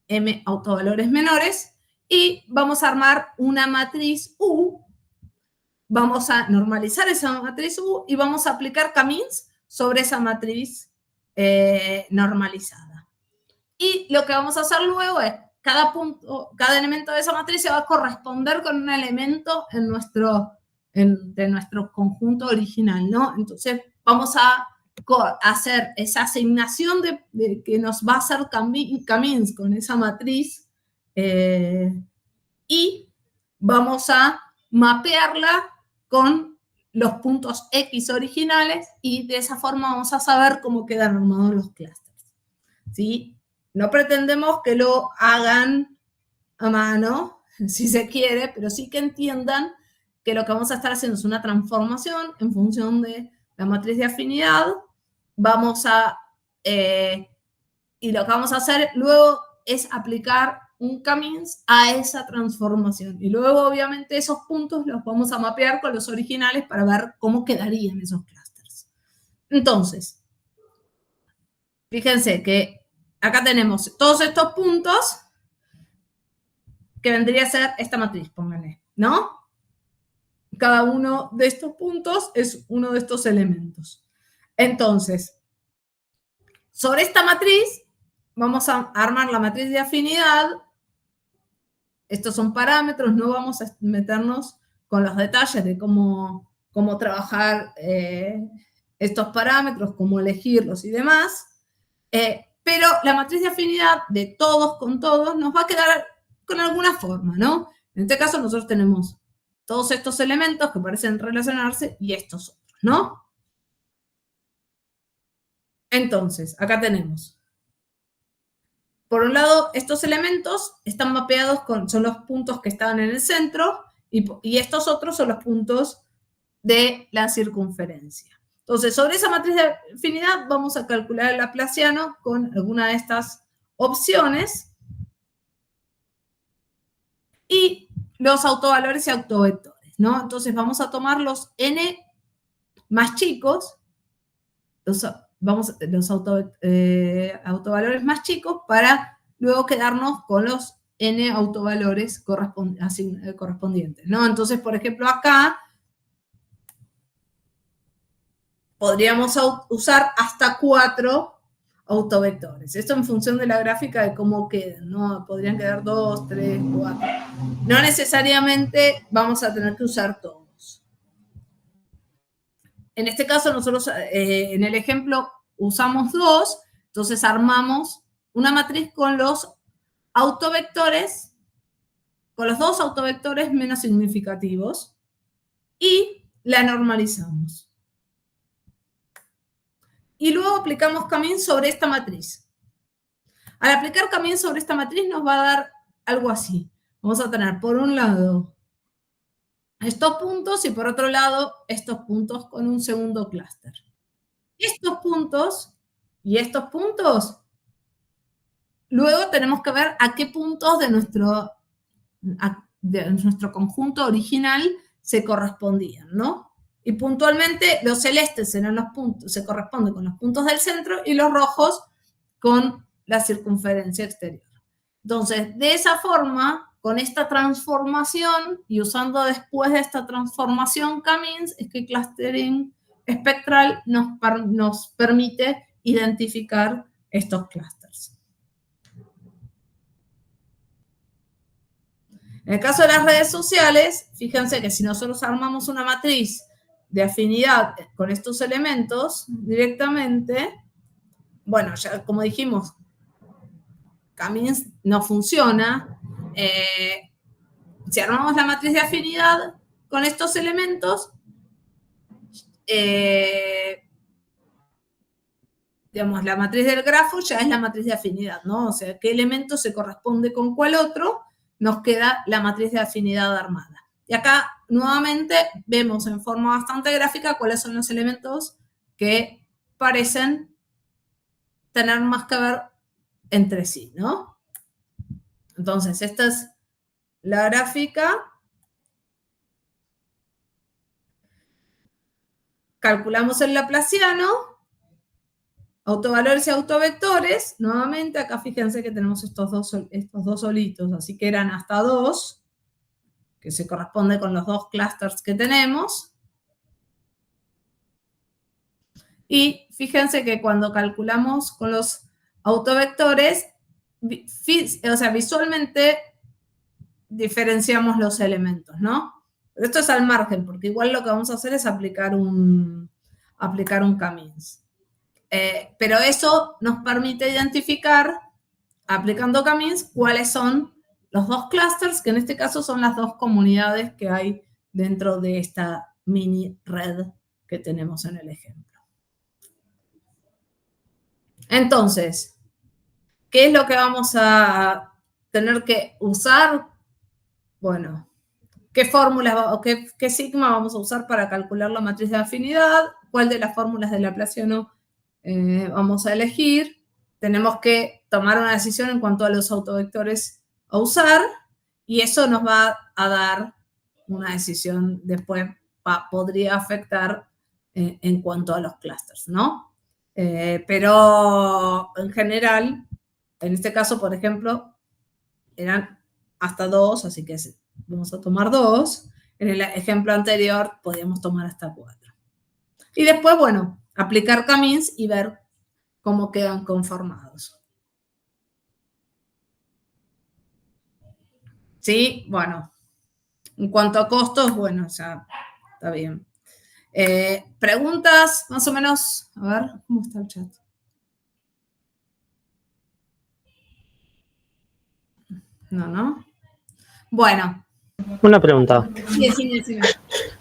m autovalores menores, y vamos a armar una matriz U. Vamos a normalizar esa matriz U y vamos a aplicar K-means sobre esa matriz normalizada. Y lo que vamos a hacer luego es, cada elemento de esa matriz se va a corresponder con un elemento de nuestro conjunto original, ¿no? Entonces, vamos a hacer esa asignación de que nos va a hacer K-means con esa matriz y vamos a mapearla con los puntos X originales y de esa forma vamos a saber cómo quedan armados los clústeres, ¿sí? No pretendemos que lo hagan a mano, si se quiere, pero sí que entiendan que lo que vamos a estar haciendo es una transformación en función de la matriz de afinidad. Y lo que vamos a hacer luego es aplicar un K-means a esa transformación. Y luego, obviamente, esos puntos los vamos a mapear con los originales para ver cómo quedarían esos clústeres. Entonces, fíjense que acá tenemos todos estos puntos que vendría a ser esta matriz, pónganle, ¿no? Cada uno de estos puntos es uno de estos elementos. Entonces, sobre esta matriz, vamos a armar la matriz de afinidad. Estos son parámetros, no vamos a meternos con los detalles de cómo trabajar estos parámetros, cómo elegirlos y demás. Pero la matriz de afinidad de todos con todos nos va a quedar con alguna forma, ¿no? En este caso nosotros tenemos todos estos elementos que parecen relacionarse y estos otros, ¿no? Entonces, acá tenemos por un lado, estos elementos están mapeados son los puntos que estaban en el centro y estos otros son los puntos de la circunferencia. Entonces, sobre esa matriz de afinidad vamos a calcular el laplaciano con alguna de estas opciones y los autovalores y autovectores, ¿no? Entonces, vamos a tomar los n más chicos, los autovalores más chicos para luego quedarnos con los n autovalores correspondientes, ¿no? Entonces, por ejemplo, acá podríamos usar hasta 4 autovectores. Esto en función de la gráfica de cómo queden, ¿no? Podrían quedar 2, 3, 4. No necesariamente vamos a tener que usar todos. En este caso, nosotros en el ejemplo usamos 2, entonces armamos una matriz con los autovectores, con los 2 autovectores menos significativos y la normalizamos. Y luego aplicamos Camin sobre esta matriz. Al aplicar Camin sobre esta matriz nos va a dar algo así. Vamos a tener por un lado estos puntos y por otro lado estos puntos con un segundo clúster. Estos puntos y estos puntos, luego tenemos que ver a qué puntos de nuestro conjunto original se correspondían, ¿no? Y puntualmente los celestes serán los puntos, se corresponden con los puntos del centro y los rojos con la circunferencia exterior. Entonces, de esa forma, con esta transformación y usando después de esta transformación Camin, es que el clustering espectral nos permite identificar estos clústeres. En el caso de las redes sociales, fíjense que si nosotros armamos una matriz de afinidad con estos elementos directamente, bueno, ya como dijimos, Camin no funciona. Si armamos la matriz de afinidad con estos elementos, digamos, la matriz del grafo ya es la matriz de afinidad, ¿no? O sea, qué elemento se corresponde con cuál otro, nos queda la matriz de afinidad armada. Y acá, nuevamente, vemos en forma bastante gráfica cuáles son los elementos que parecen tener más que ver entre sí, ¿no? Entonces, esta es la gráfica. Calculamos el laplaciano, autovalores y autovectores. Nuevamente, acá fíjense que tenemos estos dos solitos, así que eran hasta 2. Que se corresponde con los 2 clústeres que tenemos. Y fíjense que cuando calculamos con los autovectores, o sea, visualmente diferenciamos los elementos, ¿no? Pero esto es al margen, porque igual lo que vamos a hacer es aplicar un Camin. Pero eso nos permite identificar, aplicando Camin, cuáles son los 2 clústeres, que en este caso son las 2 comunidades que hay dentro de esta mini red que tenemos en el ejemplo. Entonces, ¿qué es lo que vamos a tener que usar? Bueno, ¿qué fórmulas o qué sigma vamos a usar para calcular la matriz de afinidad? ¿Cuál de las fórmulas de Laplaciano vamos a elegir? Tenemos que tomar una decisión en cuanto a los autovectores a usar, y eso nos va a dar una decisión después, podría afectar en cuanto a los clústeres, ¿no? Pero en general, en este caso, por ejemplo, eran hasta 2, así que vamos a tomar 2. En el ejemplo anterior podíamos tomar hasta 4. Y después, bueno, aplicar Camin y ver cómo quedan conformados. Sí, bueno, en cuanto a costos, bueno, ya está bien. Preguntas, más o menos, a ver, ¿cómo está el chat? No. Bueno. Una pregunta. Sí, decime.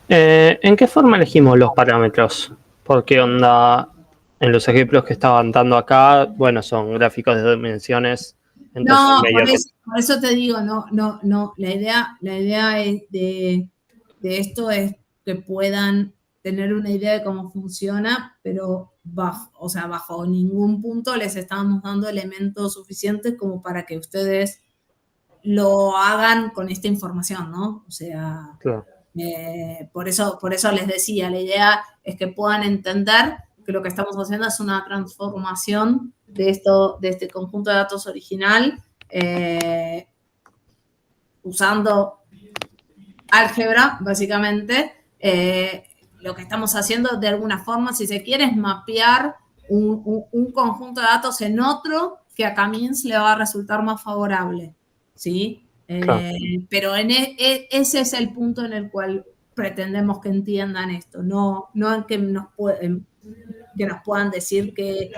¿En qué forma elegimos los parámetros? Porque onda, en los ejemplos que estaban dando acá, bueno, son gráficos de dimensiones Entonces, No, medio que... por eso te digo, no. La idea de esto es que puedan tener una idea de cómo funciona, pero bajo ningún punto les estamos dando elementos suficientes como para que ustedes lo hagan con esta información, ¿no? O sea, Claro. por eso les decía, la idea es que puedan entender que lo que estamos haciendo es una transformación de este conjunto de datos original, usando álgebra, básicamente. Lo que estamos haciendo de alguna forma, si se quiere, es mapear un conjunto de datos en otro que a Camins le va a resultar más favorable, ¿sí? Claro. Pero ese es el punto en el cual pretendemos que entiendan esto, no en que nos puedan decir qué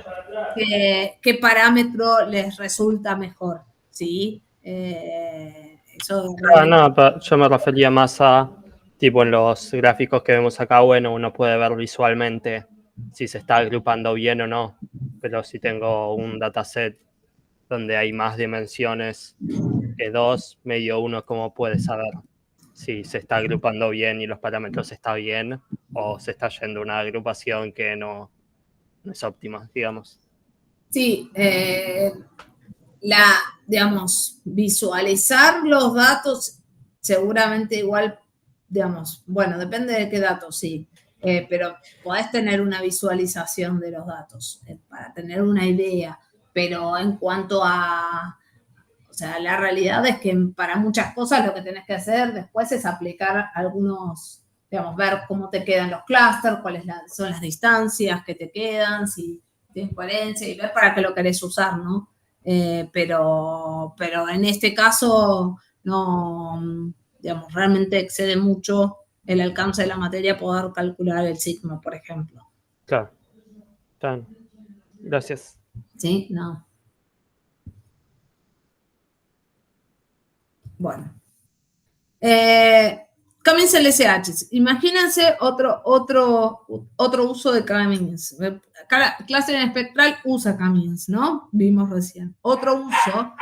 parámetro les resulta mejor, ¿sí? Eso realmente... No, pero yo me refería más a, tipo, en los gráficos que vemos acá, bueno, uno puede ver visualmente si se está agrupando bien o no, pero si tengo un dataset donde hay más dimensiones que 2, medio uno, ¿cómo puede saber si se está agrupando bien y los parámetros están bien o se está yendo una agrupación que no es óptima, digamos? Sí, digamos, visualizar los datos, seguramente igual, digamos, bueno, depende de qué datos, sí, pero podés tener una visualización de los datos para tener una idea, pero en cuanto a, o sea, la realidad es que para muchas cosas lo que tenés que hacer después es aplicar algunos, digamos, ver cómo te quedan los clústeres, cuáles son las distancias que te quedan, si tienes coherencia y ver para qué lo querés usar, ¿no? Pero en este caso no, digamos, realmente excede mucho el alcance de la materia poder calcular el sigma, por ejemplo. Claro. Bien. Gracias. ¿Sí? No. Bueno. Cummings LSH. Imagínense otro uso de Cummings. Clustering espectral usa Cummings, ¿no? Vimos recién. Otro uso,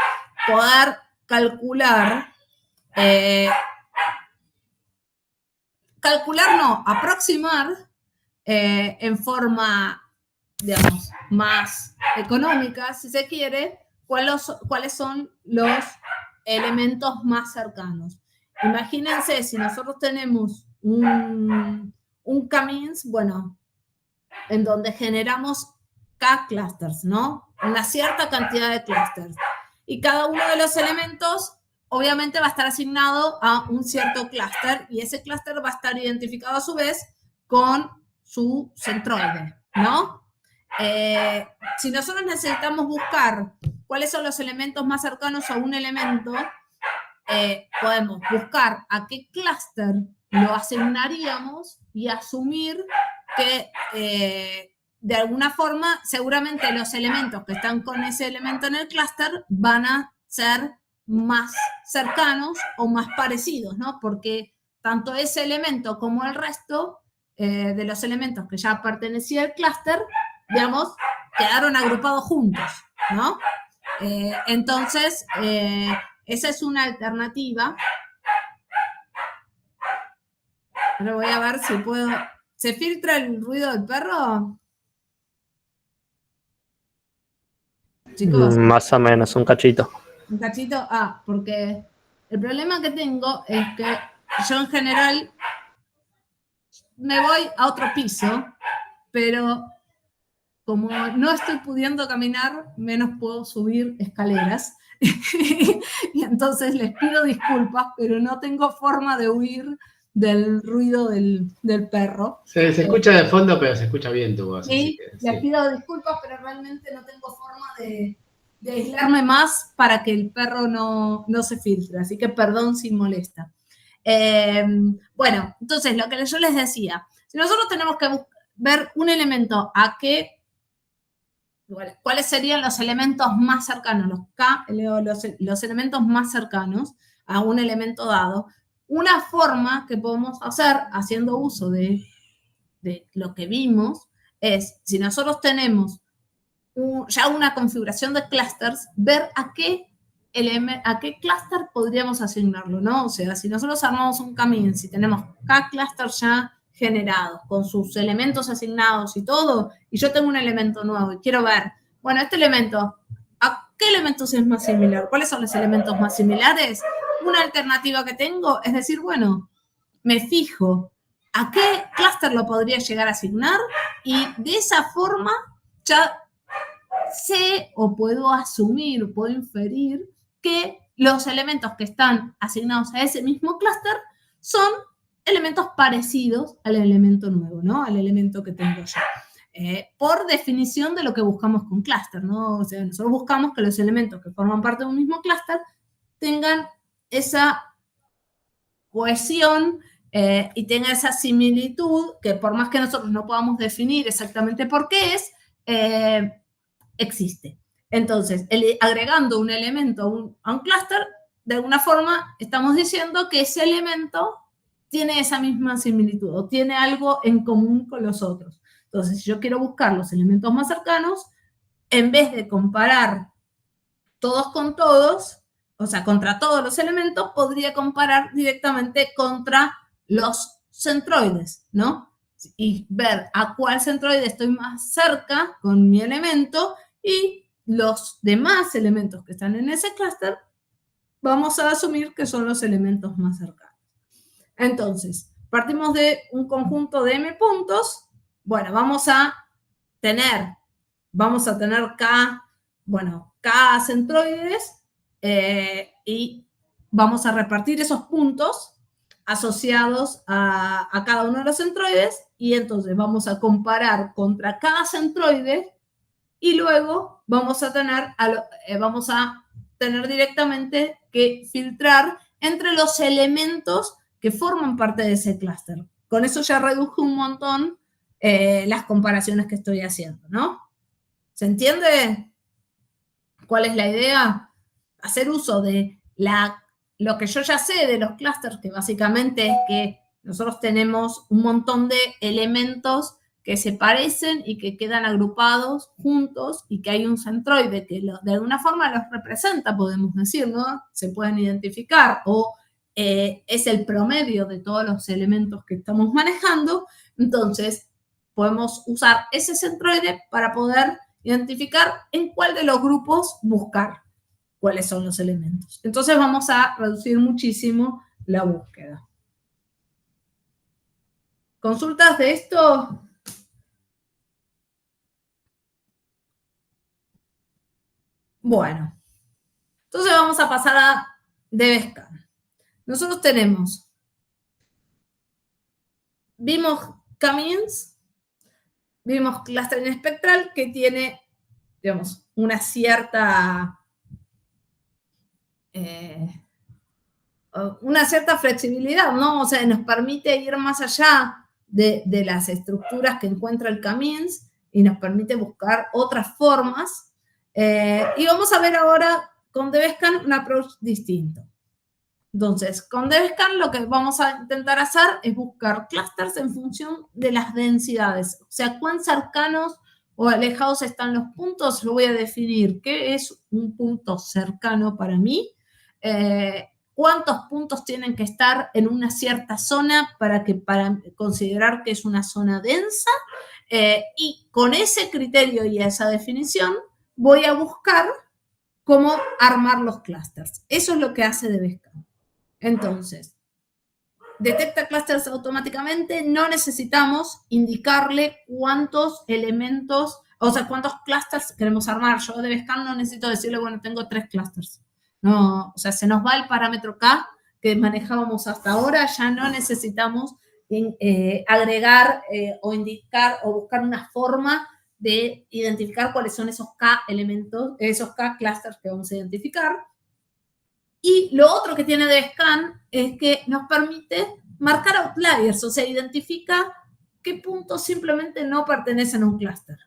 poder calcular, aproximar en forma, digamos, más económica, si se quiere, cuáles son los elementos más cercanos. Imagínense, si nosotros tenemos un Cummings, bueno, en donde generamos K clusters, ¿no? Una cierta cantidad de clusters. Y cada uno de los elementos, obviamente, va a estar asignado a un cierto clúster y ese clúster va a estar identificado a su vez con su centroide, ¿no? Si nosotros necesitamos buscar cuáles son los elementos más cercanos a un elemento, podemos buscar a qué clúster lo asignaríamos y asumir que de alguna forma seguramente los elementos que están con ese elemento en el clúster van a ser más cercanos o más parecidos, ¿no? Porque tanto ese elemento como el resto de los elementos que ya pertenecían al clúster, digamos, quedaron agrupados juntos, ¿no? Entonces, esa es una alternativa. Ahora voy a ver si puedo... ¿Se filtra el ruido del perro? Chicos. Más o menos, un cachito. Un cachito. Porque el problema que tengo es que yo en general me voy a otro piso, pero como no estoy pudiendo caminar, menos puedo subir escaleras. Y entonces les pido disculpas, pero no tengo forma de huir del ruido del perro. Se escucha de fondo, pero se escucha bien tu voz. Sí, les pido disculpas, pero realmente no tengo forma de aislarme más para que el perro no se filtre. Así que perdón si molesta. Bueno, entonces lo que yo les decía, si nosotros tenemos que ver un elemento ¿cuáles serían los elementos más cercanos? Los elementos más cercanos a un elemento dado. Una forma que podemos hacer, haciendo uso de lo que vimos, es, si nosotros tenemos ya una configuración de clusters, ver a qué a qué clúster podríamos asignarlo, ¿no? O sea, si nosotros armamos un camino, si tenemos cada clúster ya generado, con sus elementos asignados y todo, y yo tengo un elemento nuevo y quiero ver, bueno, este elemento, ¿a qué elementos es más similar? ¿Cuáles son los elementos más similares? Una alternativa que tengo es decir, bueno, me fijo a qué clúster lo podría llegar a asignar y de esa forma ya sé o puedo asumir, puedo inferir que los elementos que están asignados a ese mismo clúster son elementos parecidos al elemento nuevo, ¿no? Al elemento que tengo yo. Por definición de lo que buscamos con clúster, ¿no? O sea, nosotros buscamos que los elementos que forman parte de un mismo clúster tengan esa cohesión y tengan esa similitud que por más que nosotros no podamos definir exactamente por qué es, existe. Entonces, agregando un elemento a un clúster, de alguna forma estamos diciendo que ese elemento tiene esa misma similitud o tiene algo en común con los otros. Entonces, si yo quiero buscar los elementos más cercanos, en vez de comparar todos con todos, o sea, contra todos los elementos, podría comparar directamente contra los centroides, ¿no? Y ver a cuál centroide estoy más cerca con mi elemento y los demás elementos que están en ese clúster, vamos a asumir que son los elementos más cercanos. Entonces, partimos de un conjunto de m puntos. Bueno, vamos a tener K centroides y vamos a repartir esos puntos asociados a cada uno de los centroides y entonces vamos a comparar contra cada centroide y luego vamos a tener directamente que filtrar entre los elementos que forman parte de ese clúster. Con eso ya reduje un montón las comparaciones que estoy haciendo, ¿no? ¿Se entiende cuál es la idea? Hacer uso de lo que yo ya sé de los clústeres, que básicamente es que nosotros tenemos un montón de elementos que se parecen y que quedan agrupados juntos y que hay un centroide que de alguna forma los representa, podemos decir, ¿no? Se pueden identificar o es el promedio de todos los elementos que estamos manejando. Entonces, podemos usar ese centroide para poder identificar en cuál de los grupos buscar cuáles son los elementos. Entonces, vamos a reducir muchísimo la búsqueda. ¿Consultas de esto? Bueno, entonces vamos a pasar a DBSCAN. Nosotros vimos K-means, vimos clustering espectral que tiene, digamos, una cierta flexibilidad, ¿no? O sea, nos permite ir más allá de las estructuras que encuentra el K-means y nos permite buscar otras formas. Y vamos a ver ahora con DBSCAN un approach distinto. Entonces, con DBSCAN lo que vamos a intentar hacer es buscar clústeres en función de las densidades. O sea, cuán cercanos o alejados están los puntos. Yo voy a definir qué es un punto cercano para mí, cuántos puntos tienen que estar en una cierta zona para considerar que es una zona densa, y con ese criterio y esa definición voy a buscar cómo armar los clústeres. Eso es lo que hace DBSCAN. Entonces, detecta clústeres automáticamente, no necesitamos indicarle cuántos elementos, o sea, cuántos clústeres queremos armar. Yo DBSCAN no necesito decirle, bueno, tengo 3 clústeres. No, o sea, se nos va el parámetro K que manejábamos hasta ahora, ya no necesitamos agregar o indicar o buscar una forma de identificar cuáles son esos K elementos, esos K clústeres que vamos a identificar. Y lo otro que tiene DBSCAN es que nos permite marcar outliers, o sea, identifica qué puntos simplemente no pertenecen a un clúster.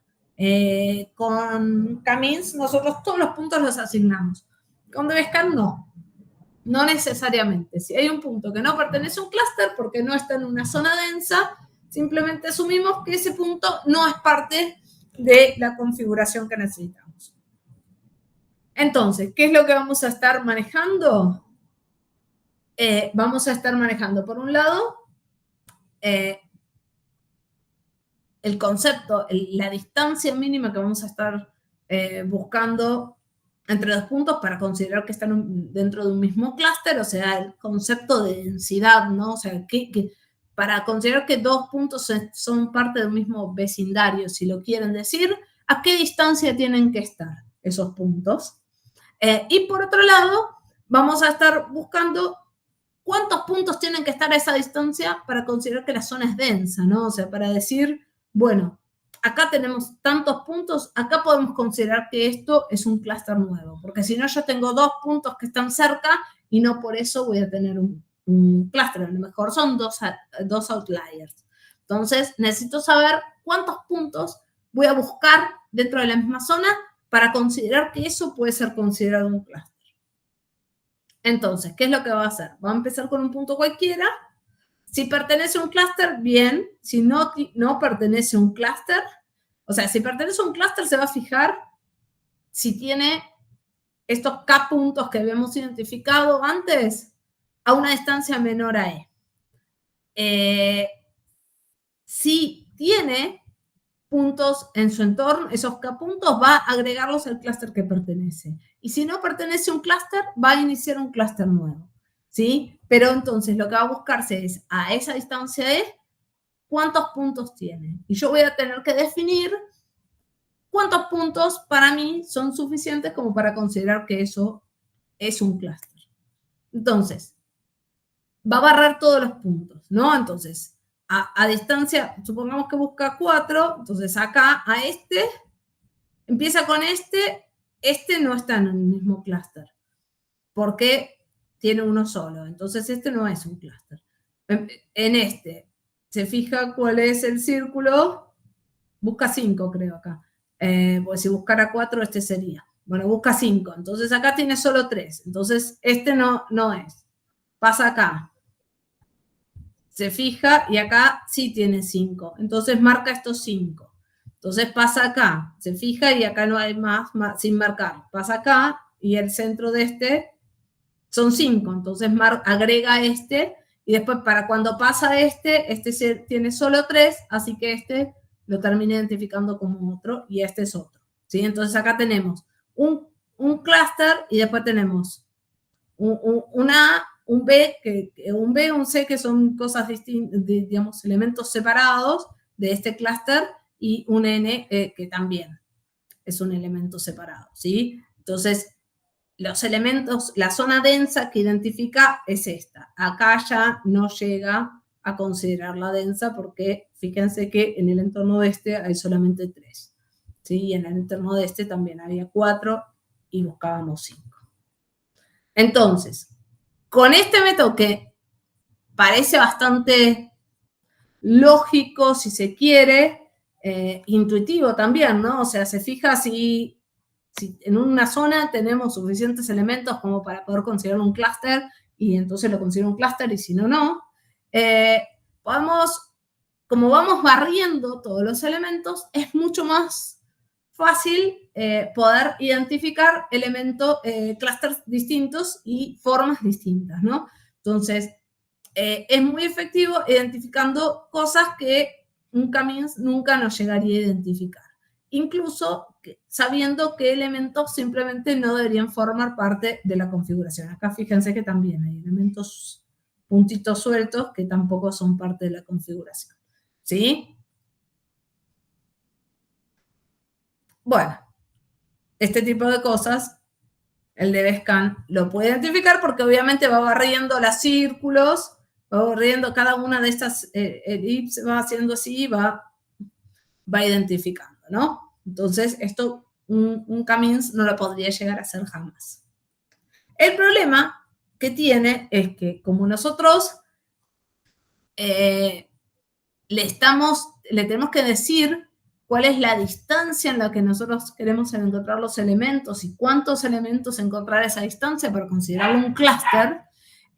Con K-means nosotros todos los puntos los asignamos. Con DBSCAN no necesariamente. Si hay un punto que no pertenece a un clúster porque no está en una zona densa, simplemente asumimos que ese punto no es parte de la configuración que necesitamos. Entonces, ¿qué es lo que vamos a estar manejando? Vamos a estar manejando, por un lado, el concepto, la distancia mínima que vamos a estar buscando entre dos puntos para considerar que están dentro de un mismo clúster, o sea, el concepto de densidad, ¿no? O sea, para considerar que dos puntos son parte de un mismo vecindario, si lo quieren decir, ¿a qué distancia tienen que estar esos puntos? Y por otro lado, vamos a estar buscando cuántos puntos tienen que estar a esa distancia para considerar que la zona es densa, ¿no? O sea, para decir, bueno, acá tenemos tantos puntos, acá podemos considerar que esto es un clúster nuevo, porque si no yo tengo dos puntos que están cerca y no por eso voy a tener un clúster, a lo mejor son dos outliers. Entonces, necesito saber cuántos puntos voy a buscar dentro de la misma zona para considerar que eso puede ser considerado un clúster. Entonces, ¿qué es lo que va a hacer? Va a empezar con un punto cualquiera. Si pertenece a un clúster, bien. Si no pertenece a un clúster, o sea, si pertenece a un clúster, se va a fijar si tiene estos K puntos que habíamos identificado antes a una distancia menor a E. Si tiene puntos en su entorno, esos K puntos, va a agregarlos al clúster que pertenece. Y si no pertenece a un clúster, va a iniciar un clúster nuevo, ¿sí? Pero entonces lo que va a buscarse es, a esa distancia E, ¿cuántos puntos tiene? Y yo voy a tener que definir cuántos puntos para mí son suficientes como para considerar que eso es un clúster. Entonces, va a barrer todos los puntos, ¿no? Entonces, a distancia, supongamos que busca 4, entonces acá a este, empieza con este no está en el mismo clúster, porque tiene uno solo, entonces este no es un clúster. En este, se fija cuál es el círculo, busca 5 creo acá, pues si buscara 4 este sería, bueno, busca 5, entonces acá tiene solo 3, entonces este no es, pasa acá. Se fija y acá sí tiene 5. Entonces marca estos 5. Entonces pasa acá, se fija y acá no hay más sin marcar. Pasa acá y el centro de este son 5. Entonces agrega este y después para cuando pasa este tiene solo 3, así que este lo termina identificando como otro y este es otro. ¿Sí? Entonces acá tenemos un clúster y después tenemos un B, un C, que son cosas distintas, digamos, elementos separados de este clúster, y un N que también es un elemento separado, ¿sí? Entonces, los elementos, la zona densa que identifica es esta. Acá ya no llega a considerarla densa porque fíjense que en el entorno de este hay solamente 3, ¿sí? Y en el entorno de este también había 4 y buscábamos 5. Entonces, con este método que parece bastante lógico, si se quiere, intuitivo también, ¿no? O sea, se fija si en una zona tenemos suficientes elementos como para poder considerar un clúster y entonces lo considero un clúster y si no, no. Como vamos barriendo todos los elementos, es mucho más fácil poder identificar elementos, clústeres distintos y formas distintas, ¿no? Entonces, es muy efectivo identificando cosas que un K-means nunca nos llegaría a identificar. Incluso sabiendo qué elementos simplemente no deberían formar parte de la configuración. Acá fíjense que también hay elementos puntitos sueltos que tampoco son parte de la configuración. ¿Sí? Bueno, este tipo de cosas el DBSCAN lo puede identificar porque obviamente va barriendo los círculos, va barriendo cada una de estas elipses, va haciendo así, va identificando, ¿no? Entonces, esto un K-means no lo podría llegar a hacer jamás. El problema que tiene es que como nosotros le tenemos que decir cuál es la distancia en la que nosotros queremos encontrar los elementos y cuántos elementos encontrar a esa distancia para considerarlo un clúster,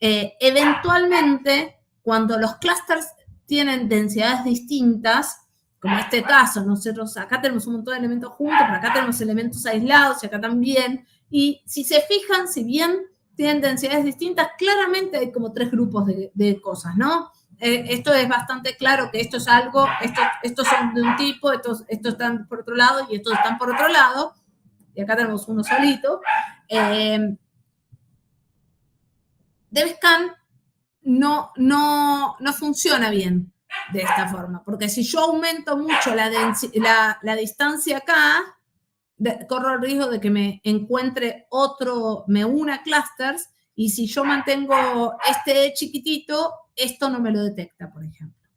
eventualmente, cuando los clústeres tienen densidades distintas, como en este caso, nosotros acá tenemos un montón de elementos juntos, pero acá tenemos elementos aislados y acá también, Y si se fijan, si bien tienen densidades distintas, claramente hay como 3 grupos de cosas, ¿no? Esto es bastante claro que esto es algo, estos son de un tipo, estos están por otro lado y estos están por otro lado. Y acá tenemos uno solito. DevScan no funciona bien de esta forma, porque si yo aumento mucho la distancia acá, corro el riesgo de que me encuentre me una clusters, y si yo mantengo este chiquitito, esto no me lo detecta, por ejemplo.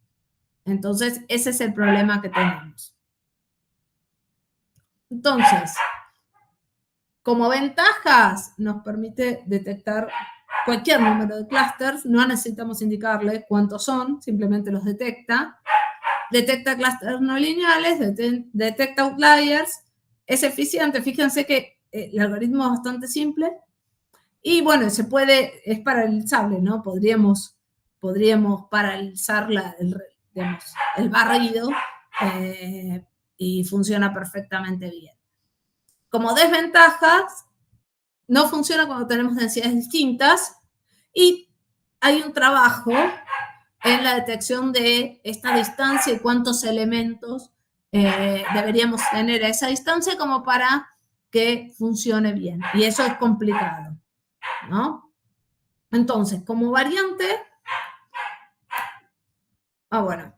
Entonces, ese es el problema que tenemos. Entonces, como ventajas, nos permite detectar cualquier número de clusters, no necesitamos indicarle cuántos son, simplemente los detecta. Detecta clusters no lineales, detecta outliers, es eficiente, fíjense que el algoritmo es bastante simple, y bueno, es paralizable, ¿no? Podríamos paralizar el barrido, y funciona perfectamente bien. Como desventajas, no funciona cuando tenemos densidades distintas, y hay un trabajo en la detección de esta distancia y cuántos elementos deberíamos tener a esa distancia como para que funcione bien. Y eso es complicado, ¿no? Entonces, como variante, bueno,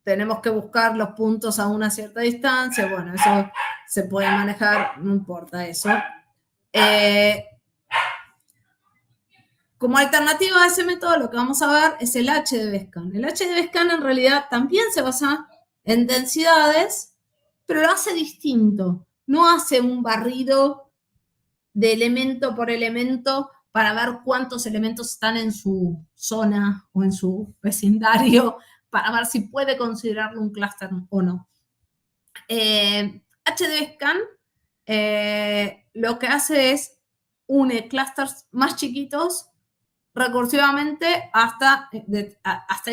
tenemos que buscar los puntos a una cierta distancia, bueno, eso se puede manejar, no importa eso. Como alternativa a ese método, lo que vamos a ver es el HDBSCAN. El HDBSCAN en realidad también se basa en densidades, pero lo hace distinto. No hace un barrido de elemento por elemento para ver cuántos elementos están en su zona o en su vecindario, para ver si puede considerarlo un clúster o no. HDBSCAN lo que hace es une clústeres más chiquitos recursivamente hasta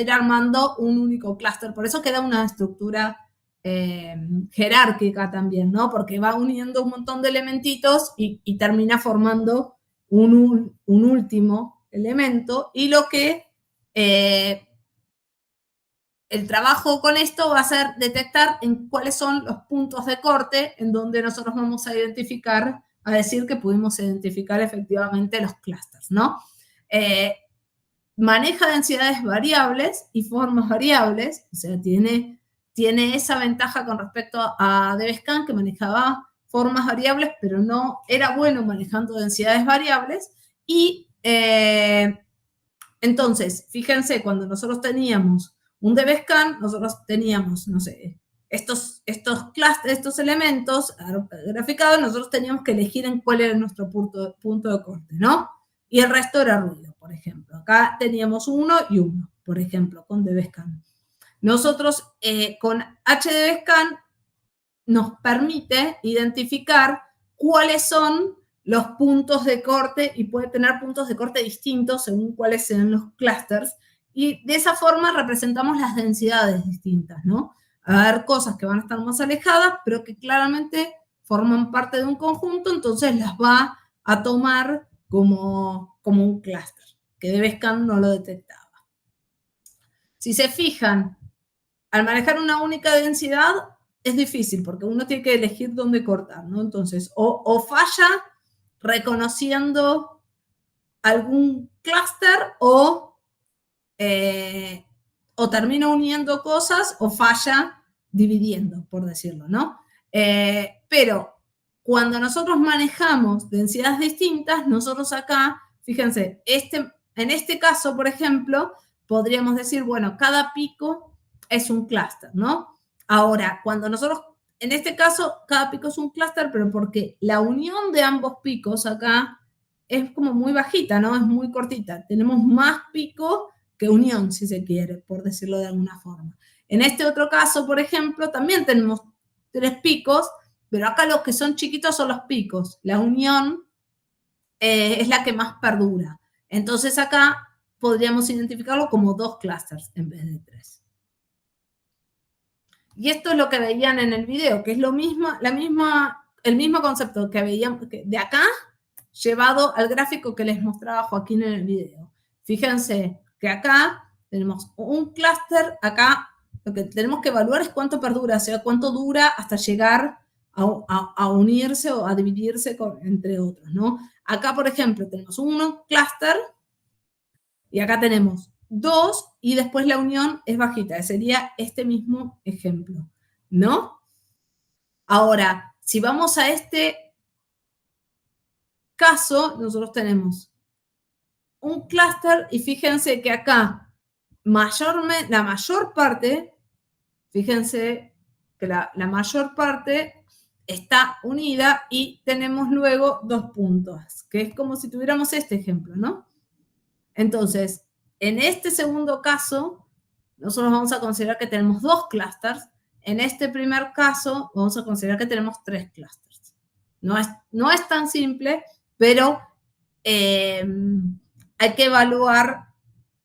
ir armando un único clúster. Por eso queda una estructura jerárquica también, ¿no? Porque va uniendo un montón de elementitos y termina formando un último elemento. Y el trabajo con esto va a ser detectar en cuáles son los puntos de corte en donde nosotros vamos a identificar, a decir que pudimos identificar efectivamente los clústeres, ¿no? Maneja densidades variables y formas variables, o sea, tiene esa ventaja con respecto a DevScan, que manejaba formas variables, pero no era bueno manejando densidades variables. Y entonces, fíjense, cuando nosotros teníamos un DevScan, nosotros teníamos, no sé, estos elementos graficados, nosotros teníamos que elegir en cuál era nuestro punto de corte, ¿no? Y el resto era ruido, por ejemplo. Acá teníamos 1 y 1, por ejemplo, con DevScan. Nosotros con HDBScan nos permite identificar cuáles son los puntos de corte, y puede tener puntos de corte distintos según cuáles sean los clusters, y de esa forma representamos las densidades distintas, ¿no? A ver, cosas que van a estar más alejadas, pero que claramente forman parte de un conjunto, entonces las va a tomar como un clúster, que DevScan no lo detectaba. Si se fijan, al manejar una única densidad es difícil, porque uno tiene que elegir dónde cortar, ¿no? Entonces, o falla reconociendo algún clúster, o termina uniendo cosas, o falla dividiendo, por decirlo, ¿no? Pero cuando nosotros manejamos densidades distintas, nosotros acá, fíjense, en este caso, por ejemplo, podríamos decir, bueno, cada pico es un clúster, ¿no? Ahora, cuando nosotros, en este caso, cada pico es un clúster, pero porque la unión de ambos picos acá es como muy bajita, ¿no? Es muy cortita. Tenemos más pico que unión, si se quiere, por decirlo de alguna forma. En este otro caso, por ejemplo, también tenemos 3 picos, pero acá los que son chiquitos son los picos. La unión es la que más perdura. Entonces acá podríamos identificarlo como 2 clusters en vez de 3. Y esto es lo que veían en el video, que es el mismo concepto que veían de acá, llevado al gráfico que les mostraba Joaquín en el video. Fíjense que acá tenemos un clúster, acá lo que tenemos que evaluar es cuánto perdura, o sea, cuánto dura hasta llegar a unirse o a dividirse entre otros, ¿no? Acá, por ejemplo, tenemos un clúster y acá tenemos 2 y después la unión es bajita. Sería este mismo ejemplo, ¿no? Ahora, si vamos a este caso, nosotros tenemos un clúster y fíjense que acá la mayor parte, fíjense que la mayor parte está unida y tenemos luego 2 puntos, que es como si tuviéramos este ejemplo, ¿no? Entonces, en este segundo caso, nosotros vamos a considerar que tenemos 2 clústeres. En este primer caso, vamos a considerar que tenemos 3 clústeres. No es tan simple, pero hay que evaluar,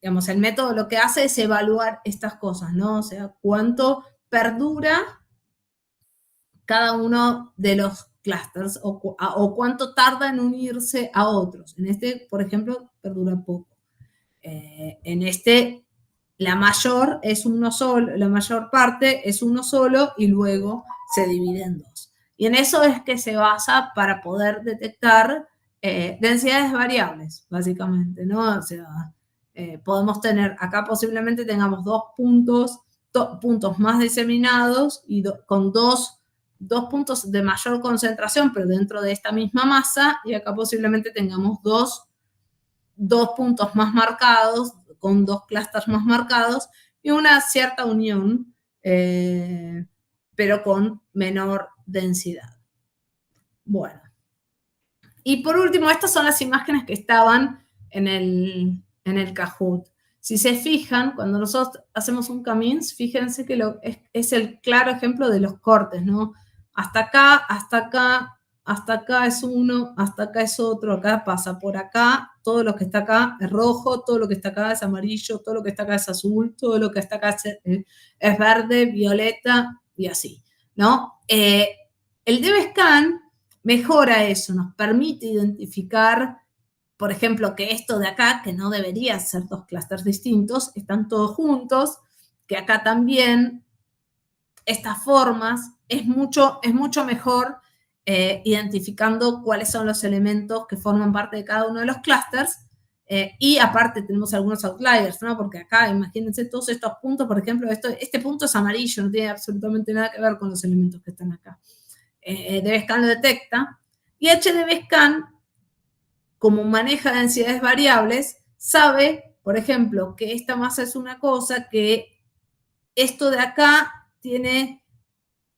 digamos, el método lo que hace es evaluar estas cosas, ¿no? O sea, cuánto perdura cada uno de los clústeres o cuánto tarda en unirse a otros. En este, por ejemplo, perdura poco. En este, la mayor es uno solo, la mayor parte es uno solo y luego se divide en 2. Y en eso es que se basa para poder detectar densidades variables, básicamente, ¿no? O sea, podemos tener, acá posiblemente tengamos 2 puntos más diseminados y con dos puntos de mayor concentración, pero dentro de esta misma masa, y acá posiblemente tengamos dos puntos más marcados, con 2 clústeres más marcados, y una cierta unión, pero con menor densidad. Bueno. Y por último, estas son las imágenes que estaban en el Kahoot. Si se fijan, cuando nosotros hacemos un K-means, fíjense que es el claro ejemplo de los cortes, ¿no? Hasta acá, hasta acá, hasta acá es uno, hasta acá es otro, acá pasa por acá, todo lo que está acá es rojo, todo lo que está acá es amarillo, todo lo que está acá es azul, todo lo que está acá es verde, violeta y así, ¿no? El DBSCAN mejora eso, nos permite identificar, por ejemplo, que esto de acá, que no debería ser 2 clústeres distintos, están todos juntos, que acá también estas formas es mucho mejor identificando cuáles son los elementos que forman parte de cada uno de los clústeres, y aparte tenemos algunos outliers, ¿no? Porque acá, imagínense todos estos puntos, por ejemplo, este punto es amarillo, no tiene absolutamente nada que ver con los elementos que están acá. DBSCAN lo detecta, y HDBSCAN, como maneja densidades variables, sabe, por ejemplo, que esta masa es una cosa, que esto de acá tiene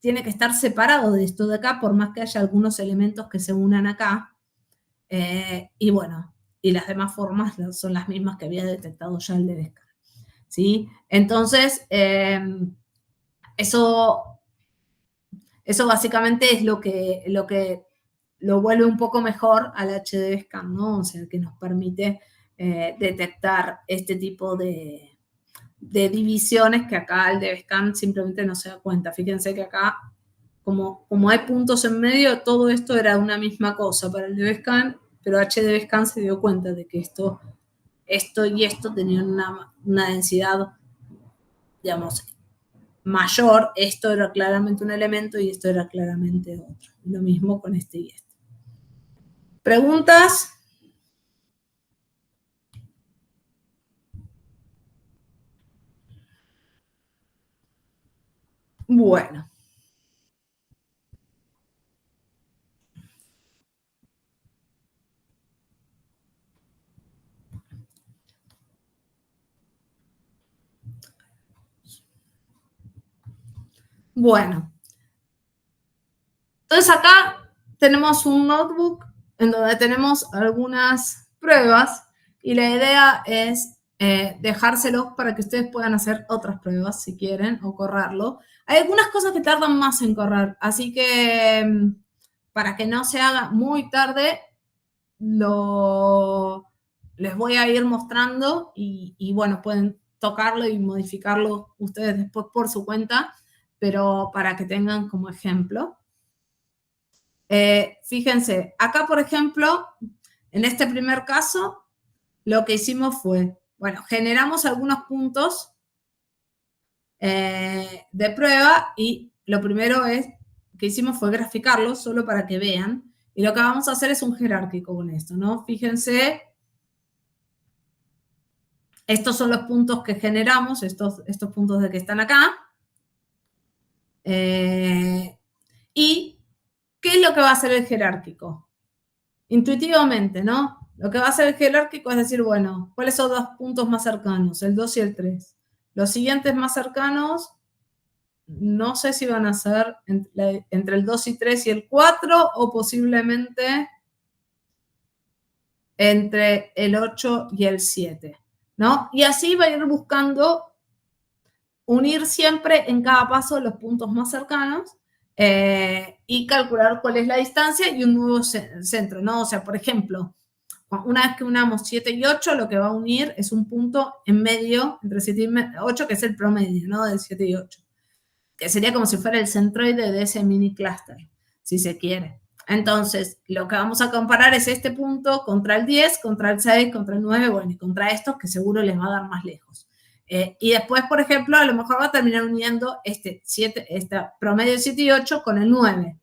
que estar separado de esto de acá, por más que haya algunos elementos que se unan acá. Y bueno, y las demás formas son las mismas que había detectado ya el DBSCAN, ¿sí? Entonces, eso básicamente es lo que lo vuelve un poco mejor al HDBSCAN, ¿no? O sea, que nos permite detectar este tipo de divisiones que acá el DBSCAN simplemente no se da cuenta. Fíjense que acá, como hay puntos en medio, todo esto era una misma cosa para el DBSCAN, pero HDBSCAN se dio cuenta de que esto y esto tenían una densidad, digamos, mayor. Esto era claramente un elemento y esto era claramente otro. Lo mismo con este y este. ¿Preguntas? Bueno. Bueno. Entonces acá tenemos un notebook en donde tenemos algunas pruebas y la idea es dejárselos para que ustedes puedan hacer otras pruebas si quieren o correrlo. Hay algunas cosas que tardan más en correr, así que para que no se haga muy tarde, les voy a ir mostrando y bueno, pueden tocarlo y modificarlo ustedes después por su cuenta. pero para que tengan como ejemplo. Fíjense, acá, por ejemplo, en este primer caso, lo que hicimos fue, bueno, generamos algunos puntos de prueba y lo primero que hicimos fue graficarlos solo para que vean. Y lo que vamos a hacer es un jerárquico con esto, ¿no? Fíjense, estos son los puntos que generamos, estos puntos de que están acá. ¿Y qué es lo que va a hacer el jerárquico? Intuitivamente, ¿no? Lo que va a hacer el jerárquico es decir, bueno, ¿cuáles son los puntos más cercanos? El 2 y el 3. Los siguientes más cercanos, no sé si van a ser entre el 2 y 3 y el 4 o posiblemente entre el 8 y el 7, ¿no? Y así va a ir buscando unir siempre en cada paso los puntos más cercanos y calcular cuál es la distancia y un nuevo centro, ¿no? O sea, por ejemplo, una vez que unamos 7 y 8, lo que va a unir es un punto en medio entre 7 y 8, que es el promedio, ¿no? De 7 y 8, que sería como si fuera el centroide de ese mini clúster, si se quiere. Entonces, lo que vamos a comparar es este punto contra el 10, contra el 6, contra el 9, bueno, y contra estos que seguro les va a dar más lejos. Y después, por ejemplo, a lo mejor va a terminar uniendo este promedio de 7 y 8 con el 9.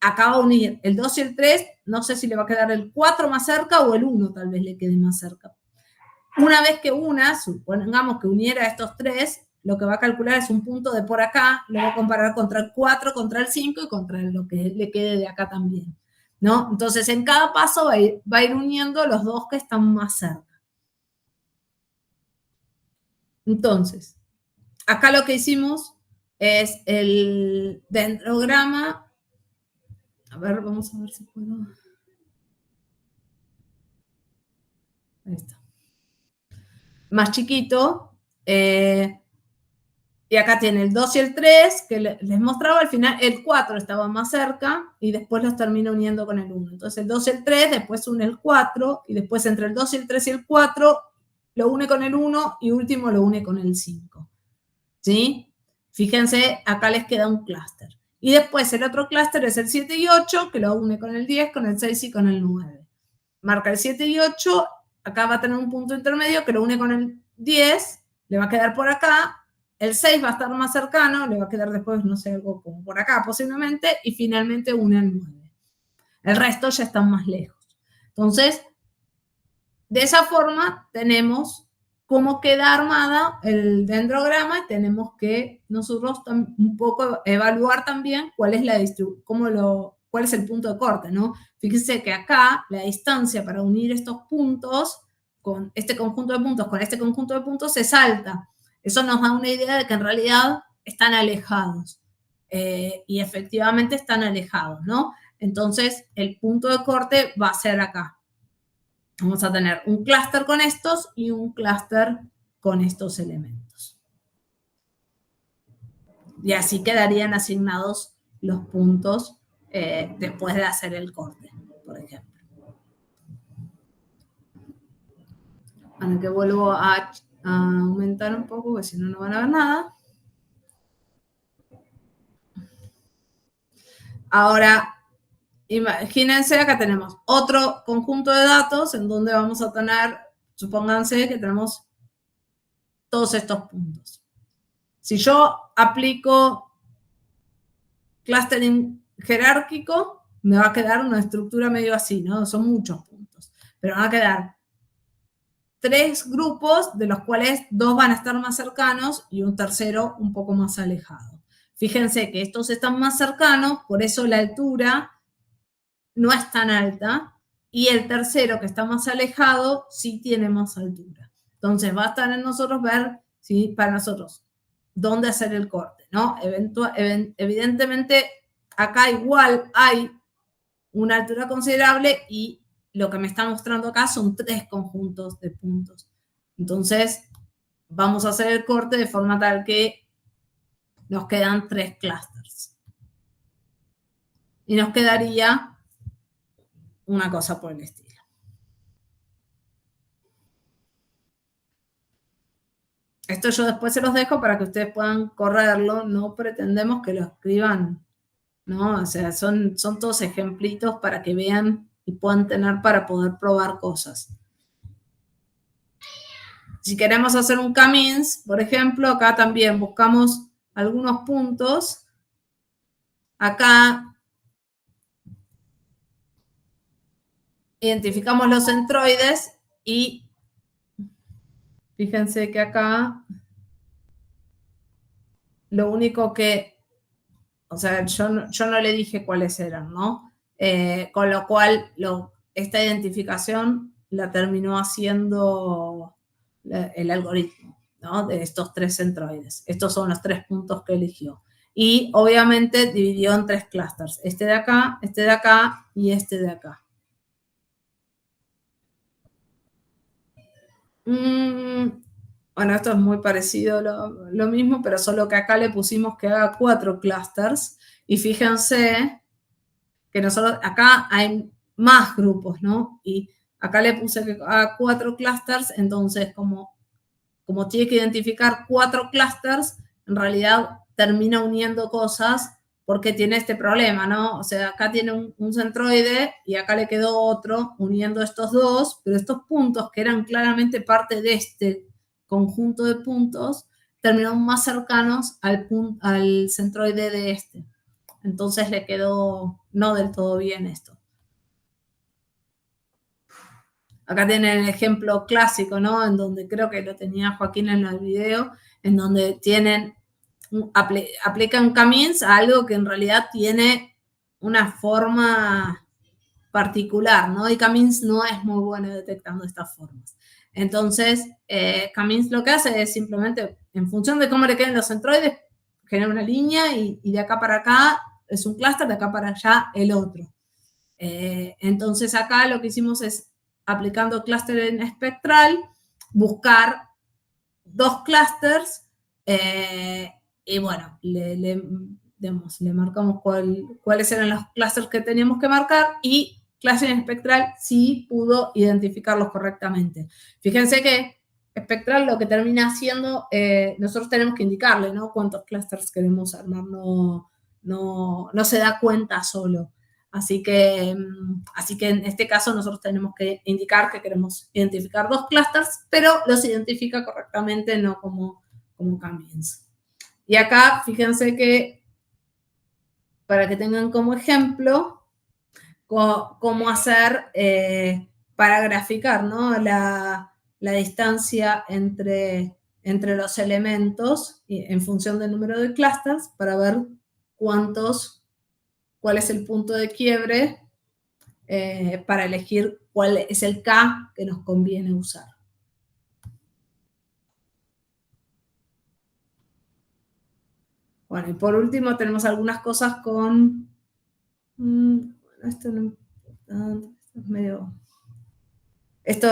Acá va a unir el 2 y el 3, no sé si le va a quedar el 4 más cerca o el 1 tal vez le quede más cerca. Una vez que una, supongamos que uniera estos tres, lo que va a calcular es un punto de por acá, lo va a comparar contra el 4, contra el 5 y contra lo que le quede de acá también, ¿no? Entonces, en cada paso va a ir uniendo los dos que están más cerca. Entonces, acá lo que hicimos es el dendrograma. A ver, vamos a ver si puedo. Ahí está. Más chiquito. Y acá tiene el 2 y el 3, que les mostraba al final, el 4 estaba más cerca y después los termina uniendo con el 1. Entonces el 2 y el 3, después une el 4 y después entre el 2 y el 3 y el 4 lo une con el 1 y último lo une con el 5. ¿Sí? Fíjense, acá les queda un clúster. Y después el otro clúster es el 7 y 8, que lo une con el 10, con el 6 y con el 9. Marca el 7 y 8, acá va a tener un punto intermedio que lo une con el 10, le va a quedar por acá. El 6 va a estar más cercano, le va a quedar después, no sé, algo como por acá posiblemente, y finalmente une al 9. El resto ya están más lejos. Entonces, de esa forma tenemos cómo queda armada el dendrograma y tenemos que nosotros un poco evaluar también cuál es cuál es el punto de corte, ¿no? Fíjense que acá la distancia para unir estos puntos con este conjunto de puntos con este conjunto de puntos es alta. Eso nos da una idea de que en realidad están alejados. Y efectivamente están alejados, ¿no? Entonces, el punto de corte va a ser acá. Vamos a tener un clúster con estos y un clúster con estos elementos. Y así quedarían asignados los puntos después de hacer el corte, por ejemplo. Bueno, que vuelvo a aumentar un poco, porque si no, no van a ver nada. Ahora, imagínense, acá tenemos otro conjunto de datos en donde vamos a tener, supónganse que tenemos todos estos puntos. Si yo aplico clustering jerárquico, me va a quedar una estructura medio así, ¿no? Son muchos puntos, pero van a quedar 3 grupos, de los cuales 2 van a estar más cercanos y un tercero un poco más alejado. Fíjense que estos están más cercanos, por eso la altura no es tan alta, y el tercero que está más alejado sí tiene más altura. Entonces va a estar en nosotros ver, ¿sí? Para nosotros, dónde hacer el corte, ¿no? Evidentemente, acá igual hay una altura considerable y lo que me está mostrando acá son 3 conjuntos de puntos. Entonces, vamos a hacer el corte de forma tal que nos quedan 3 clústeres. Y nos quedaría una cosa por el estilo. esto yo después se los dejo para que ustedes puedan correrlo, no pretendemos que lo escriban, ¿no? O sea, son todos ejemplitos para que vean y puedan tener para poder probar cosas. Si queremos hacer un K-means, por ejemplo, acá también buscamos algunos puntos. Acá identificamos los centroides y fíjense que acá lo único que, o sea, yo no le dije cuáles eran, ¿no? Con lo cual esta identificación la terminó haciendo el algoritmo, ¿no? De estos 3 centroides. Estos son los 3 puntos que eligió. Y obviamente dividió en 3 clústeres. Este de acá y este de acá. Bueno, esto es muy parecido lo mismo, pero solo que acá le pusimos que haga 4 clústeres. Y fíjense que nosotros, acá hay más grupos, ¿no? Y acá le puse que haga 4 clústeres, entonces como tiene que identificar 4 clústeres, en realidad termina uniendo cosas porque tiene este problema, ¿no? O sea, acá tiene un centroide y acá le quedó otro uniendo estos dos, pero estos puntos que eran claramente parte de este conjunto de puntos terminaron más cercanos al centroide de este. Entonces le quedó no del todo bien esto. Acá tienen el ejemplo clásico, ¿no? En donde creo que lo tenía Joaquín en el video, en donde aplican K-means a algo que en realidad tiene una forma particular, ¿no? Y K-means no es muy bueno detectando estas formas. Entonces, K-means lo que hace es simplemente, en función de cómo le queden los centroides, genera una línea y de acá para acá es un clúster, de acá para allá el otro. Entonces, acá lo que hicimos es, aplicando clúster en espectral, buscar 2 clústeres y bueno, le marcamos cuáles eran los clústeres que teníamos que marcar y clúster en espectral sí pudo identificarlos correctamente. Fíjense que espectral lo que termina haciendo, nosotros tenemos que indicarle, ¿no? Cuántos clústeres queremos armar, no se da cuenta solo. Así que en este caso nosotros tenemos que indicar que queremos identificar 2 clústeres, pero los identifica correctamente, no como K-means. Y acá, fíjense que, para que tengan como ejemplo, cómo hacer para graficar, ¿no? la distancia entre los elementos en función del número de clústeres para ver cuál es el punto de quiebre para elegir cuál es el K que nos conviene usar. Bueno, y por último tenemos algunas cosas con... esto no esto es medio... este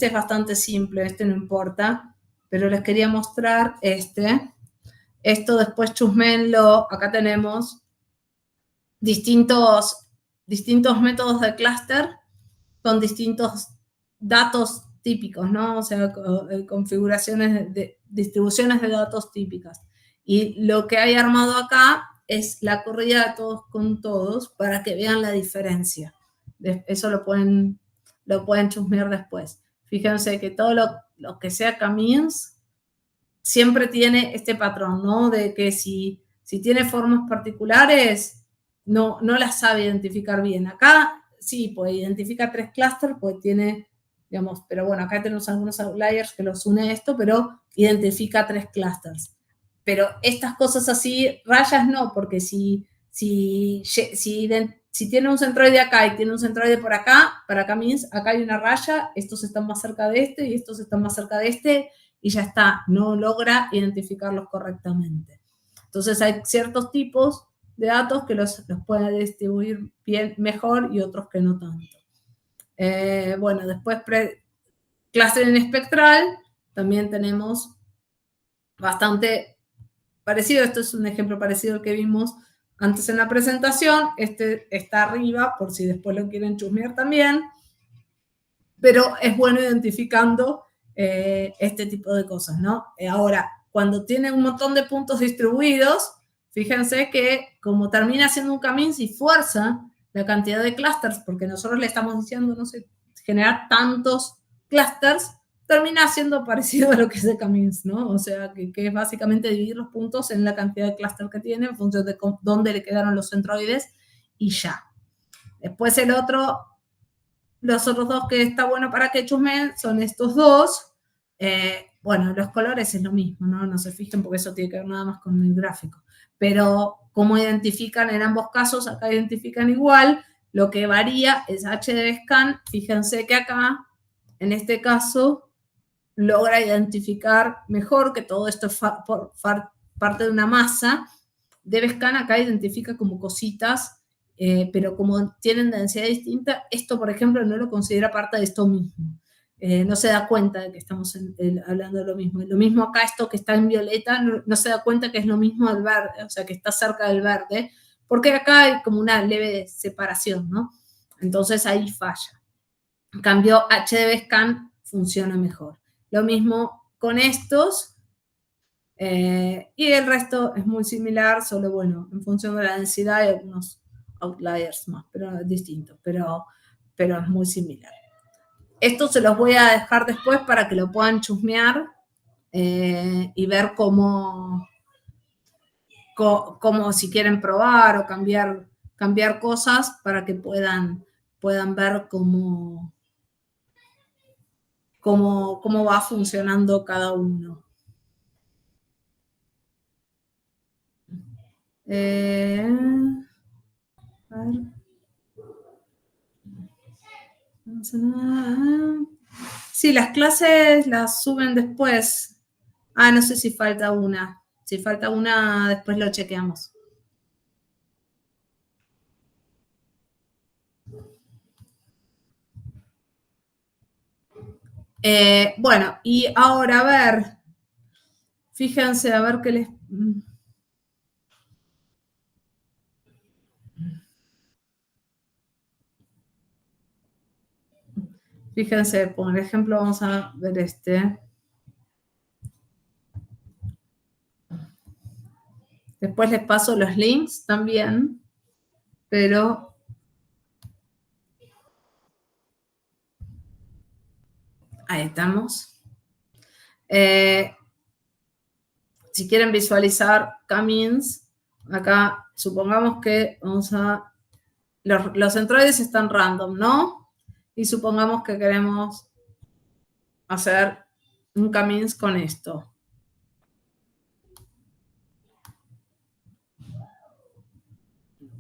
es bastante simple, este no importa, pero les quería mostrar este. Esto después chusmenlo, acá tenemos distintos métodos de clúster con distintos datos típicos, ¿no? O sea, configuraciones distribuciones de datos típicas. Y lo que hay armado acá es la corrida de todos con todos para que vean la diferencia. Eso lo pueden chusmear después. Fíjense que todo lo que sea K-means siempre tiene este patrón, ¿no? De que si tiene formas particulares, no las sabe identificar bien. Acá sí, pues identifica 3 clústeres, pues tiene, digamos, pero bueno, acá tenemos algunos outliers que los une esto, pero identifica 3 clústeres. Pero estas cosas así, rayas no, porque si tiene un centroide acá y tiene un centroide por acá, para K-means, acá hay una raya, estos están más cerca de este y estos están más cerca de este, y ya está, no logra identificarlos correctamente. Entonces hay ciertos tipos de datos que los puede distribuir bien, mejor, y otros que no tanto. Bueno, después clustering espectral, también tenemos bastante parecido. Esto es un ejemplo parecido al que vimos antes en la presentación. Este está arriba, por si después lo quieren chusmear también. Pero es bueno identificando este tipo de cosas, ¿no? Ahora, cuando tiene un montón de puntos distribuidos, fíjense que como termina siendo un Kamins y fuerza la cantidad de clusters, porque nosotros le estamos diciendo, no sé, generar tantos clusters, termina siendo parecido a lo que es el Kamins, ¿no? O sea, que es básicamente dividir los puntos en la cantidad de clusters que tiene en función de dónde le quedaron los centroides y ya. Después los otros dos que está bueno para que chusmen son estos dos. Bueno, los colores es lo mismo, ¿no? No se fijen porque eso tiene que ver nada más con el gráfico. Pero como identifican en ambos casos, acá identifican igual, lo que varía es HDBScan. Fíjense que acá, en este caso, logra identificar mejor que todo esto es parte de una masa. DBScan acá identifica como cositas, pero como tienen densidad distinta, esto, por ejemplo, no lo considera parte de esto mismo. No se da cuenta de que estamos hablando de lo mismo. Lo mismo acá, esto que está en violeta, no se da cuenta que es lo mismo del verde, o sea, que está cerca del verde, porque acá hay como una leve separación, ¿no? Entonces ahí falla. En cambio, HDBScan funciona mejor. Lo mismo con estos, y el resto es muy similar, solo, bueno, en función de la densidad hay algunos outliers más, pero distintos, pero es muy similar. Esto se los voy a dejar después para que lo puedan chusmear y ver cómo si quieren probar o cambiar cosas para que puedan ver cómo va funcionando cada uno. A ver. Sí, las clases las suben después. No sé si falta una. Si falta una, después lo chequeamos. Bueno, y ahora a ver, fíjense, a ver qué les... Fíjense, por ejemplo, vamos a ver este. Después les paso los links también, pero... Ahí estamos. Si quieren visualizar Kamins, acá supongamos que los centroides están random, ¿no? Y supongamos que queremos hacer un Kamins con esto.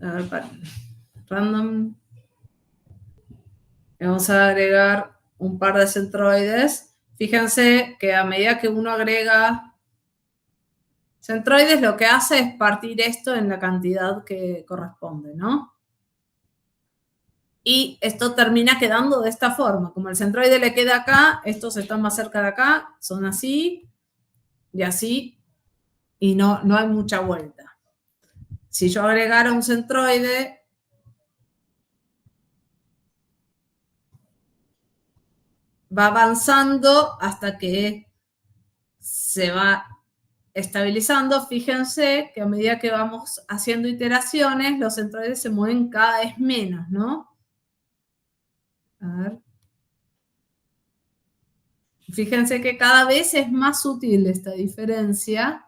A ver, random. Vamos a agregar un par de centroides. Fíjense que a medida que uno agrega centroides, lo que hace es partir esto en la cantidad que corresponde, ¿no? Y esto termina quedando de esta forma. Como el centroide le queda acá, estos están más cerca de acá, son así y así, y no hay mucha vuelta. Si yo agregara un centroide, va avanzando hasta que se va estabilizando. Fíjense que a medida que vamos haciendo iteraciones, los centroides se mueven cada vez menos, ¿no? A ver. Fíjense que cada vez es más sutil esta diferencia.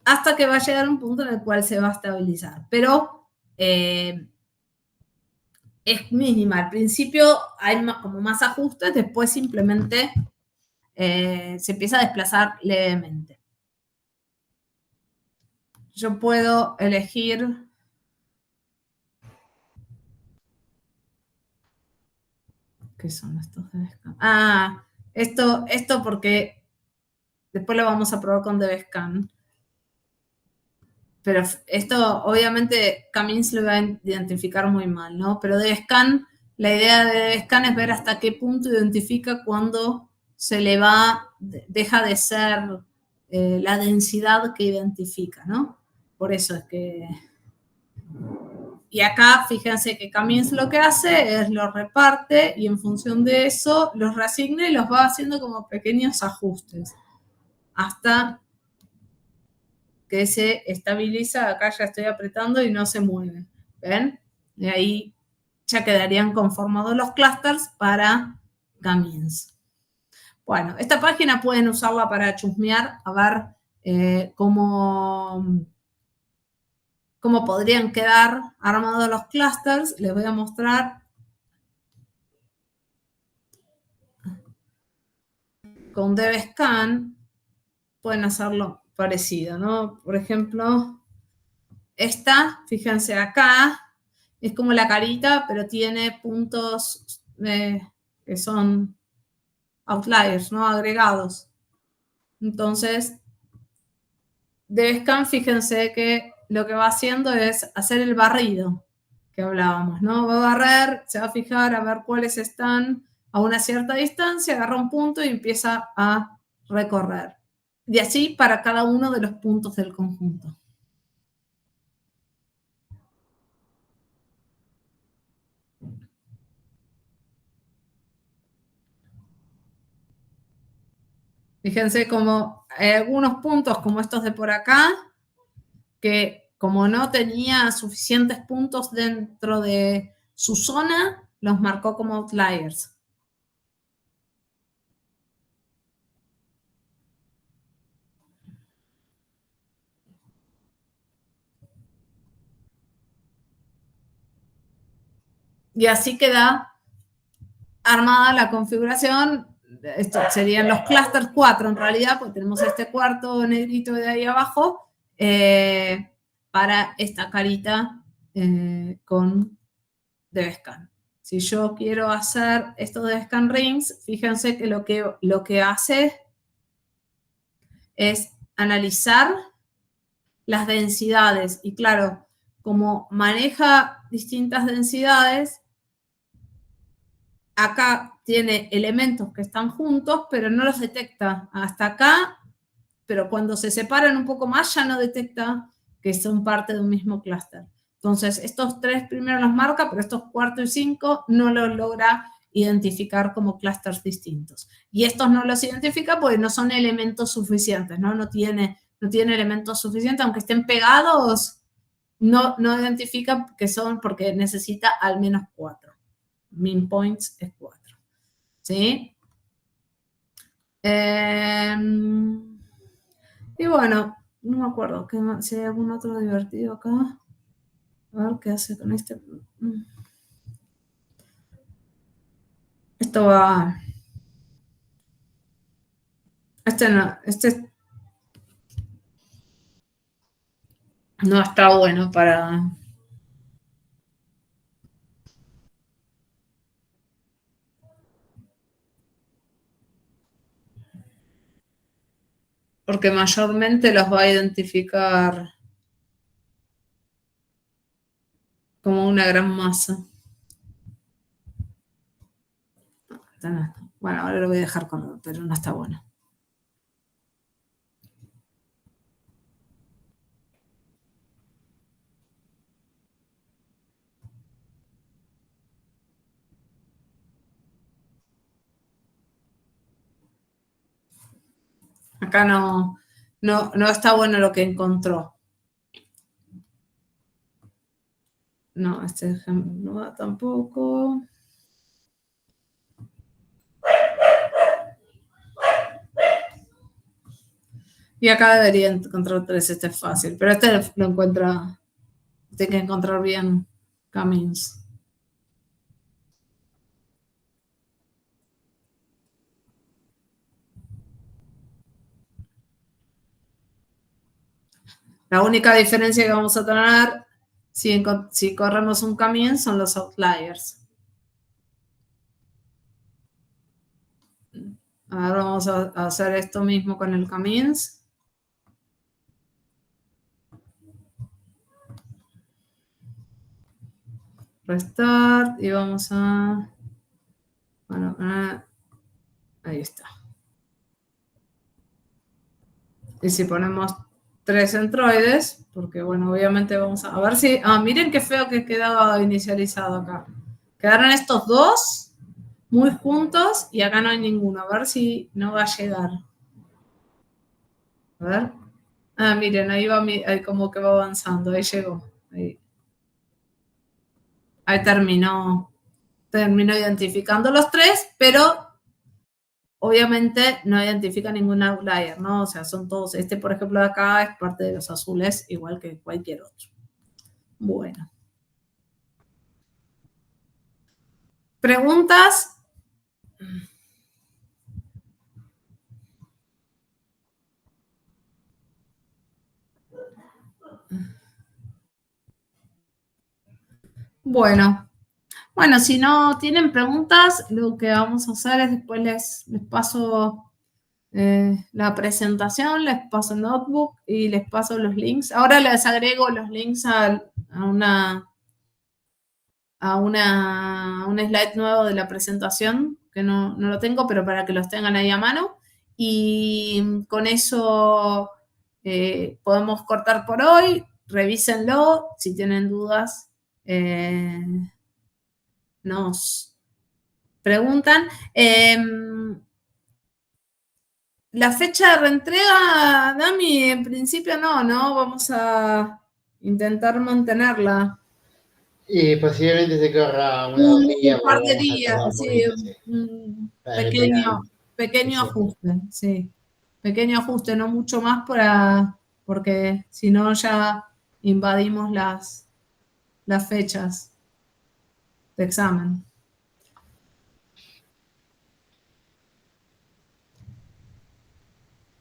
Hasta que va a llegar un punto en el cual se va a estabilizar. Pero es mínima. Al principio hay como más ajustes, después simplemente se empieza a desplazar levemente. Yo puedo elegir... ¿Qué son estos DBScan? Esto porque después lo vamos a probar con DBScan. Pero esto, obviamente, Kamins lo va a identificar muy mal, ¿no? Pero DBScan, la idea de DBScan es ver hasta qué punto identifica cuando se le deja de ser la densidad que identifica, ¿no? Por eso es que Y acá, fíjense que Camins lo que hace es lo reparte y en función de eso los reasigna y los va haciendo como pequeños ajustes hasta que se estabiliza. Acá ya estoy apretando y no se mueve. ¿Ven? Y ahí ya quedarían conformados los clusters para Camins. Bueno, esta página pueden usarla para chusmear, a ver cómo podrían quedar armados los clusters. Les voy a mostrar con DevScan. Pueden hacerlo parecido, ¿no? Por ejemplo, esta, fíjense acá, es como la carita, pero tiene puntos que son outliers, ¿no? Agregados. Entonces, DevScan, fíjense que lo que va haciendo es hacer el barrido que hablábamos, ¿no? Va a barrer, se va a fijar a ver cuáles están a una cierta distancia, agarra un punto y empieza a recorrer. Y así para cada uno de los puntos del conjunto. Fíjense como hay algunos puntos como estos de por acá, que como no tenía suficientes puntos dentro de su zona, los marcó como outliers. Y así queda armada la configuración. Estos serían los clusters 4 en realidad, porque tenemos este cuarto negrito de ahí abajo, para esta carita con DevScan. Si yo quiero hacer esto de DevScan Rings, fíjense que lo que hace es analizar las densidades. Y claro, como maneja distintas densidades, acá tiene elementos que están juntos, pero no los detecta hasta acá, pero cuando se separan un poco más ya no detecta que son parte de un mismo clúster. Entonces, estos tres primeros los marca, pero estos cuarto y cinco no los logra identificar como clústeres distintos. Y estos no los identifica porque no son elementos suficientes, ¿no? No tiene elementos suficientes, aunque estén pegados, no identifica que son porque necesita al menos 4. Min points es 4. ¿Sí? Y bueno, no me acuerdo si hay algún otro divertido acá. A ver qué hace con este. Esto va. Este no está bueno para. Porque mayormente los va a identificar como una gran masa. Bueno, ahora lo voy a dejar con, pero no está bueno. Acá no está bueno lo que encontró. No, este ejemplo no va tampoco. Y acá debería encontrar 3, este es fácil, pero este lo encuentra, tiene que encontrar bien Camins. La única diferencia que vamos a tener si corremos un Camins son los outliers. Ahora vamos a hacer esto mismo con el Camins. Restart y vamos a... Bueno, ahí está. Y si ponemos 3 centroides, porque bueno, obviamente vamos a ver si... miren qué feo que quedaba inicializado acá. Quedaron estos dos muy juntos y acá no hay ninguno. A ver si no va a llegar. A ver. Miren, ahí va, ahí como que va avanzando. Ahí llegó. Ahí terminó identificando los 3, pero obviamente no identifica ningún outlier, ¿no? O sea, son todos, por ejemplo, de acá es parte de los azules, igual que cualquier otro. Bueno. ¿Preguntas? Bueno, si no tienen preguntas, lo que vamos a hacer es después les paso la presentación, les paso el notebook y les paso los links. Ahora les agrego los links a un slide nuevo de la presentación, que no lo tengo, pero para que los tengan ahí a mano. Y con eso podemos cortar por hoy. Revísenlo. Si tienen dudas, nos preguntan. La fecha de reentrega, Dami, en principio no. Vamos a intentar mantenerla. Y posiblemente se corra un día. Un par de días, sí. Un pequeño ajuste, sí. Pequeño ajuste, no mucho más porque si no ya invadimos las fechas de examen.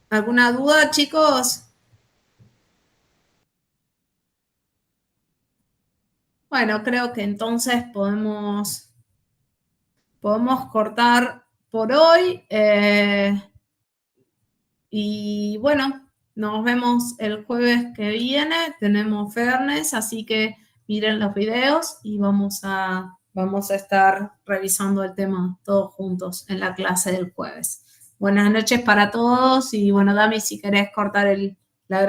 ¿Alguna duda, chicos? Bueno, creo que entonces podemos cortar por hoy. Y bueno, nos vemos el jueves que viene. Tenemos Fairness, así que miren los videos y vamos a estar revisando el tema todos juntos en la clase del jueves. Buenas noches para todos y bueno, Dami, si querés cortar la grabación.